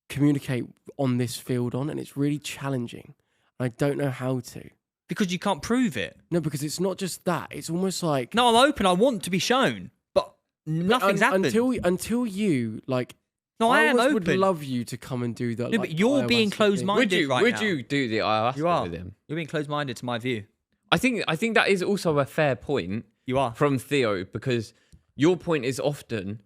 communicate on this field on, and it's really challenging. I don't know how to. because you can't prove it. No, because it's not just that. It's almost like No, I'm open. I want to be shown, but nothing's happened. until you like. No, I am almost would open. love you to come and do that. No, like, but you're being ayahuasca thing. closed-minded. right would now. you do the ayahuasca You are. with him? You're being closed-minded to my view. I think that is also a fair point You are. from Theo, because your point is often,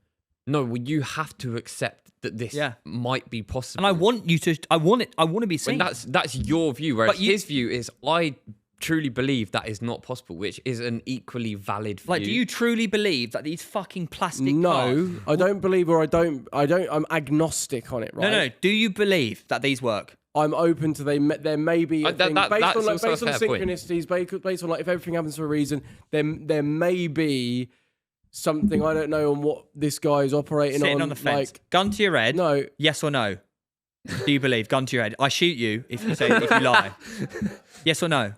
no, well, you have to accept that this Yeah. might be possible. And I want you to. I want it. I want to be seen. And that's your view, whereas But you- his view is, I truly believe that is not possible, which is an equally valid view. Like, do you truly believe that these fucking plastic No, cards? I don't believe, or I don't. I'm agnostic on it. Right? No. Do you believe that these work? I'm open to there may be a That- thing that- based that's on like, also a based on fair point. synchronicities, based on like if everything happens for a reason, then there may be something I don't know on what this guy is operating Sitting on the fence. Like, Gun to your head. no, Yes or no? Do you believe? Gun to your head. I shoot you if you lie. Yes or no?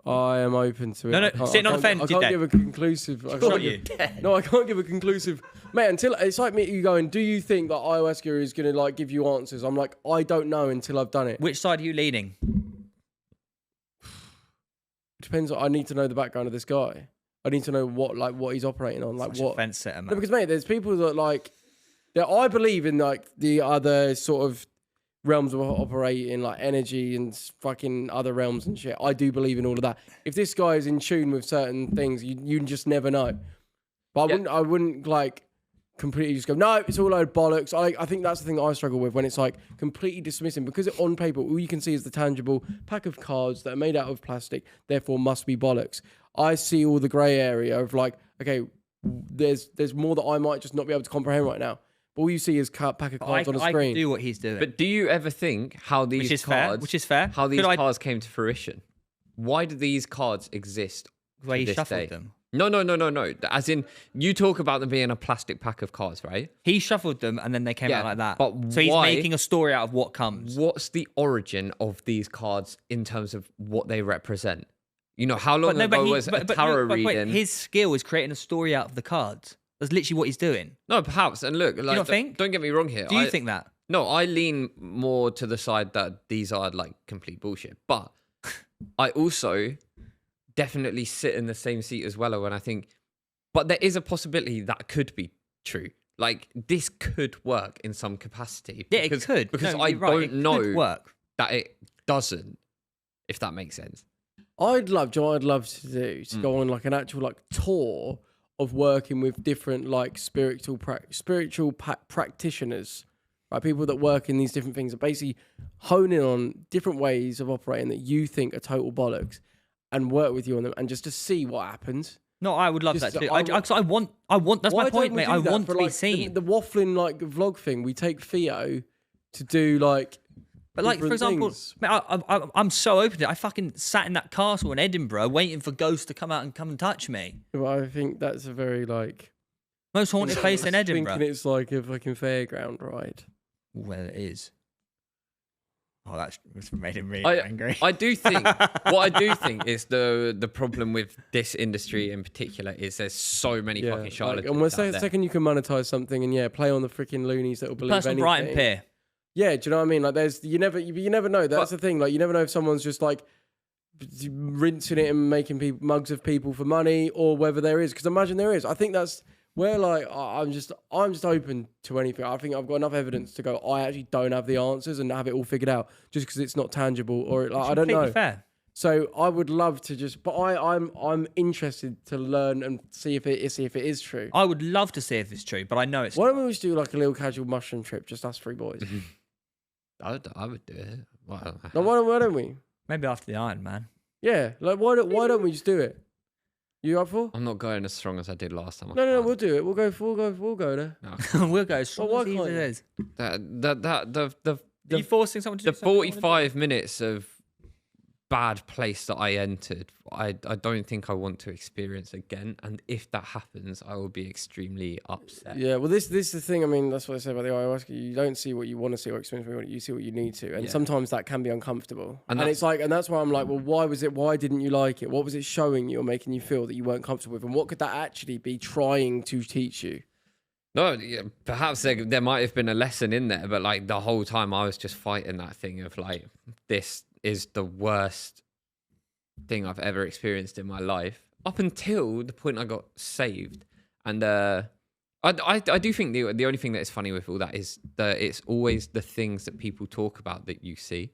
I am open to it. No, I can't- sitting I on the can't- fence, I you're can't dead. give a conclusive. I Shot can't you. give, no, I can't give a conclusive. Mate, until it's like me, you going, do you think that ayahuasca is going to like give you answers? I'm like, I don't know until I've done it. Which side are you leaning? Depends. I need to know the background of this guy. I need to know what he's operating on, like Such a what. fence sitter, No, man. because mate, there's people that like that I believe in like the other sort of realms of operating, like energy and fucking other realms and shit. I do believe in all of that. If this guy is in tune with certain things, you just never know. But I wouldn't like completely just go, no, it's all load bollocks. I think that's the thing that I struggle with when it's like completely dismissing, because on paper all you can see is the tangible pack of cards that are made out of plastic, therefore must be bollocks. I see all the grey area of like, okay, there's more that I might just not be able to comprehend right now. But all you see is a pack of cards on a I screen. can do what he's doing. But do you ever think how these which is cards, fair. how these cards came to fruition? Why do these cards exist? Where he to this shuffled day? them. No. As in, you talk about them being a plastic pack of cards, right? He shuffled them and then they came out like that. But so he's why- making a story out of what comes. What's the origin of these cards in terms of what they represent? You know, how long ago was a tarot reading? Wait, his skill is creating a story out of the cards. That's literally what he's doing. No, perhaps. And look, like, not think? don't get me wrong here. Do you think that? No, I lean more to the side that these are like complete bullshit. But I also definitely sit in the same seat as well when I think, but there is a possibility that could be true. Like, this could work in some capacity. Yeah, it could. Because No, I you're right, don't it know could work. that it doesn't, if that makes sense. I'd love to do to go on like an actual like tour of working with different like spiritual practitioners, right? People that work in these different things, and basically hone in on different ways of operating that you think are total bollocks, and work with you on them, and just to see what happens. No, I would love Just that too. so I want. That's Why my don't point, we mate. do I that want for, to be like, seen. the Wafflin like vlog thing. We take Theo to do like. But like, for different example, things. mate, I'm so open to it. I fucking sat in that castle in Edinburgh waiting for ghosts to come out and come and touch me. But I think that's a very like Most haunted place in Edinburgh. Thinking it's like a fucking fairground ride. Well, it is. Oh, that's made him really I angry. I do think what I do think is the problem with this industry in particular is there's so many fucking Like, charlatans. and when out there. second you can monetize something and play on the freaking loonies that will believe Personal anything. Brighton Pier. Yeah, do you know what I mean? Like, you never know. That's the thing. Like, you never know if someone's just like rinsing it and making mugs of people for money, or whether there is. Because imagine there is. I think that's where like I'm just open to anything. I think I've got enough evidence to go. I actually don't have the answers and have it all figured out just because it's not tangible, or like, I don't know. Completely fair. So I would love to just, but I'm interested to learn and see if it is true. I would love to see if it's true, but I know it's Why don't we just do like a little casual mushroom trip, just us three boys? I would do it. Well, No, why don't we? maybe after the Iron Man. Yeah, like why don't we just do it? You up for? I'm not going as strong as I did last time. No, we'll do it. We'll go there. We'll go as strong Well, as why easy can't as you? it is. The Are you forcing someone to do the something? 45 minutes of bad place that I entered, I don't think I want to experience again. And if that happens, I will be extremely upset. Yeah, well, this is the thing. I mean, that's what I say about the ayahuasca. You don't see what you want to see or experience what you see what you need to, and Yeah. sometimes that can be uncomfortable. And And it's like, and that's why I'm like, well, why was it? Why didn't you like it? What was it showing you or making you feel that you weren't comfortable with? And what could that actually be trying to teach you? No, yeah, perhaps there might have been a lesson in there, but like the whole time I was just fighting that thing of like, this is the worst thing I've ever experienced in my life, up until the point I got saved. And I do think the only thing that is funny with all that is that it's always the things that people talk about that you see.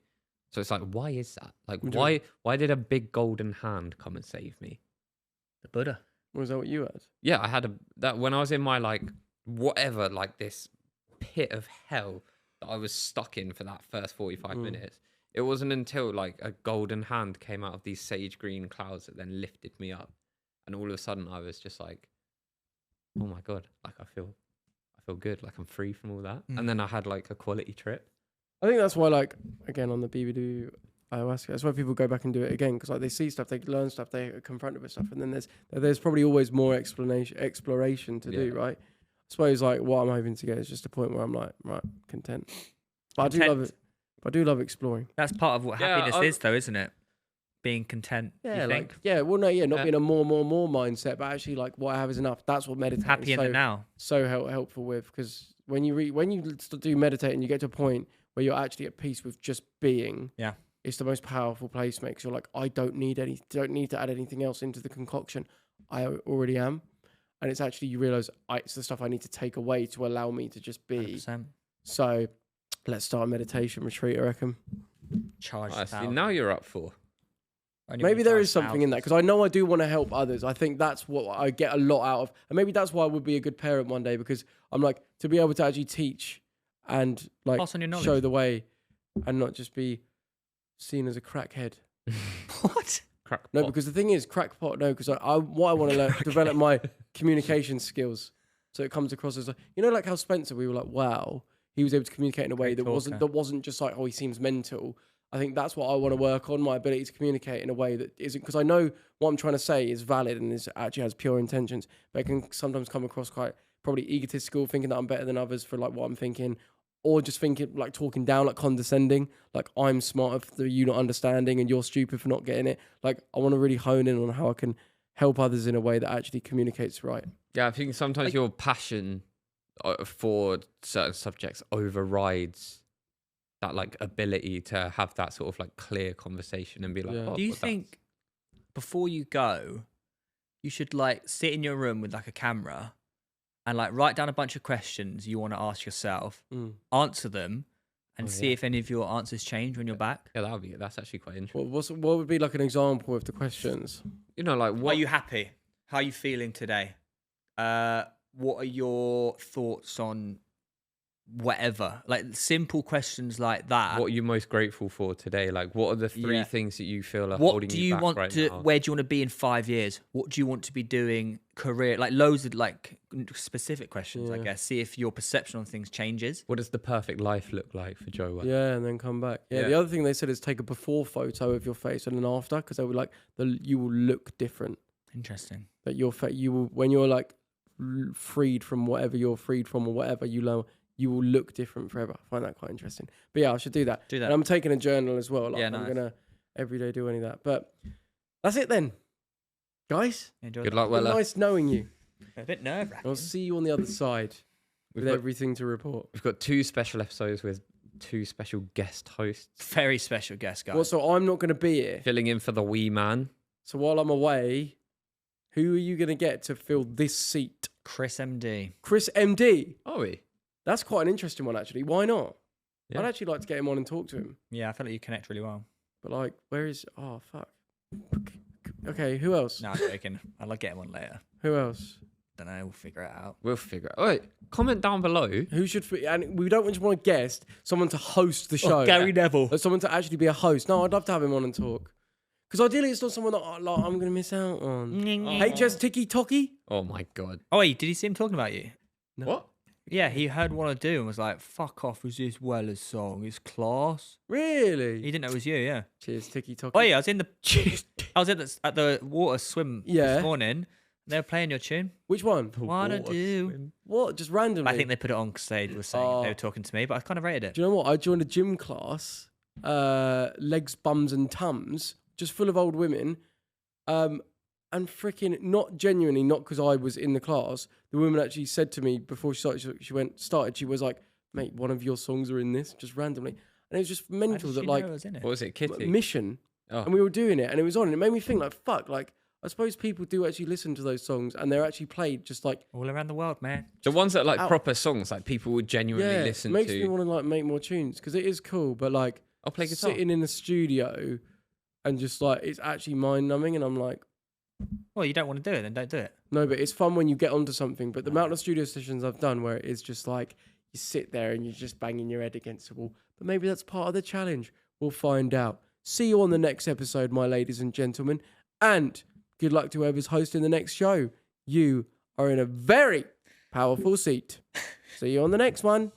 So it's like, why is that? Like, why did a big golden hand come and save me? The Buddha. Was that what you had? Yeah, I had that when I was in my like whatever, like this pit of hell that I was stuck in for that first 45 minutes. It wasn't until like a golden hand came out of these sage green clouds that then lifted me up, and all of a sudden I was just like, oh my god, like I feel good, like I'm free from all that. And then I had like a quality trip. I think that's why, like, again, on the BBD ayahuasca, that's why people go back and do it again, because like they see stuff, they learn stuff, they are confronted with stuff, and then there's probably always more exploration to do, right? I suppose like what I'm hoping to get is just a point where I'm like, right, content. But I do love it. I do love exploring. That's part of what happiness is, though, isn't it? Being content. Yeah, you like think? not being a more mindset, but actually like what I have is enough. That's what meditating Happy is in the now. so helpful with, because when you do meditate and you get to a point where you're actually at peace with just being, Yeah. it's the most powerful place, mate. 'Cause you're like, I don't need to add anything else into the concoction. I already am, and it's actually, you realize it's the stuff I need to take away to allow me to just be. 100%. So Let's start a meditation retreat, I reckon. Charge I see. thousands. Now you're up for. Only Maybe when you there charge is something in that because I know I do want to help others. I think that's what I get a lot out of. And maybe that's why I would be a good parent one day because I'm like, to be able to actually teach and like Pass on your knowledge. show the way and not just be seen as a crackhead. What? Crack No, pot. because the thing is, crackpot, no, because what I want to learn, develop my communication skills. So it comes across as, like, you know, like how Spencer, we were like, wow, he was able to communicate in a way Great that talker. wasn't just like, oh, he seems mental. I think that's what I want to work on, my ability to communicate in a way that isn't, because I know what I'm trying to say is valid and is actually has pure intentions, but it can sometimes come across quite probably egotistical, thinking that I'm better than others for like what I'm thinking, or just thinking like talking down, like condescending, like I'm smarter for you not understanding and you're stupid for not getting it. Like I want to really hone in on how I can help others in a way that actually communicates right. Yeah, I think sometimes your passion for certain subjects overrides that like ability to have that sort of like clear conversation and be like, Yeah. oh, Do you well, that's- think before you go, you should like sit in your room with like a camera and like write down a bunch of questions you want to ask yourself, answer them, and see if any of your answers change when you're back? Yeah, that's actually quite interesting. What would be like an example of the questions? You know, like Are what you happy? How are you feeling today? What are your thoughts on whatever? Like simple questions like that. what are you most grateful for today? Like, what are the three Yeah. things that you feel are What holding do you you back want right to? now? Where do you want to be in 5 years? What do you want to be doing? Career, like loads of like specific questions. I Yeah. guess see if your perception on things changes. What does the perfect life look like for Joe? Yeah, and then come back. Yeah, Yeah. the other thing they said is take a before photo of your face and an after, because they were like, you will look different. Interesting. That you will, when you're like freed from whatever you're freed from or whatever, you will look different forever. I find that quite interesting. But yeah, I should do that. Do that. And I'm taking a journal as well. Like, Yeah, I'm nice. gonna every day do any of that. But that's it then, guys. Enjoy Good that. luck, Been Weller. nice knowing you. A bit nerve wracking. I'll see you on the other side We've with got, everything to report. we've got 2 special episodes with 2 special guest hosts Very special guest, guys. Well, so I'm not going to be here. filling in for the wee man. So while I'm away, who are you going to get to fill this seat? Chris MD. Chris MD. Oh, we. That's quite an interesting one, actually. Why not? Yeah. I'd actually like to get him on and talk to him. Yeah, I feel like you connect really well. But like, where is? Oh fuck. Okay, who else? No, I'm joking. I'll get him on later. Who else? Don't know. We'll figure it out. We'll figure it out. Wait, comment down below. Who should? And we don't just want a guest, someone to host the show. Neville. Or someone to actually be a host. No, I'd love to have him on and talk. Because ideally, it's not someone that like, I'm going to miss out on. HS Tiki Toki. Oh my god. Oh wait, did he see him talking about you? No. What? Yeah, he heard what I do and was like, "Fuck off!" Was this Weller's song? It's class. Really? He didn't know it was you. Yeah. Cheers, Tiki Toki. Oh yeah, I was in the. I was at the water swim Yeah. this morning. They were playing your tune. Which one? Wanna do? What? Just randomly? I think they put it on because they were saying they were talking to me, but I kind of rated it. Do you know what? I joined a gym class, legs, bums, and tums, just full of old women, and freaking not genuinely, not because I was in the class. The woman actually said to me before she started, she was like, "Mate, one of your songs are in this," just randomly, and it was just How mental did that she like know it was in it? What was it, Kitty? mission, Oh. and we were doing it, and it was on, and it made me think like, fuck, like I suppose people do actually listen to those songs, and they're actually played just like. All around the world, man. The ones that are like Ow. proper songs, like people would genuinely Yeah, listen makes to. me want to like make more tunes because it is cool, but like I'll play guitar. sitting in the studio and just like it's actually mind numbing, and I'm like, Well, you don't want to do it, then don't do it. no, but it's fun when you get onto something. But the amount of studio sessions I've done where it is just like you sit there and you're just banging your head against the wall. But maybe that's part of the challenge. We'll find out. See you on the next episode, my ladies and gentlemen, and good luck to whoever's hosting the next show. You are in a very powerful seat. See you on the next one.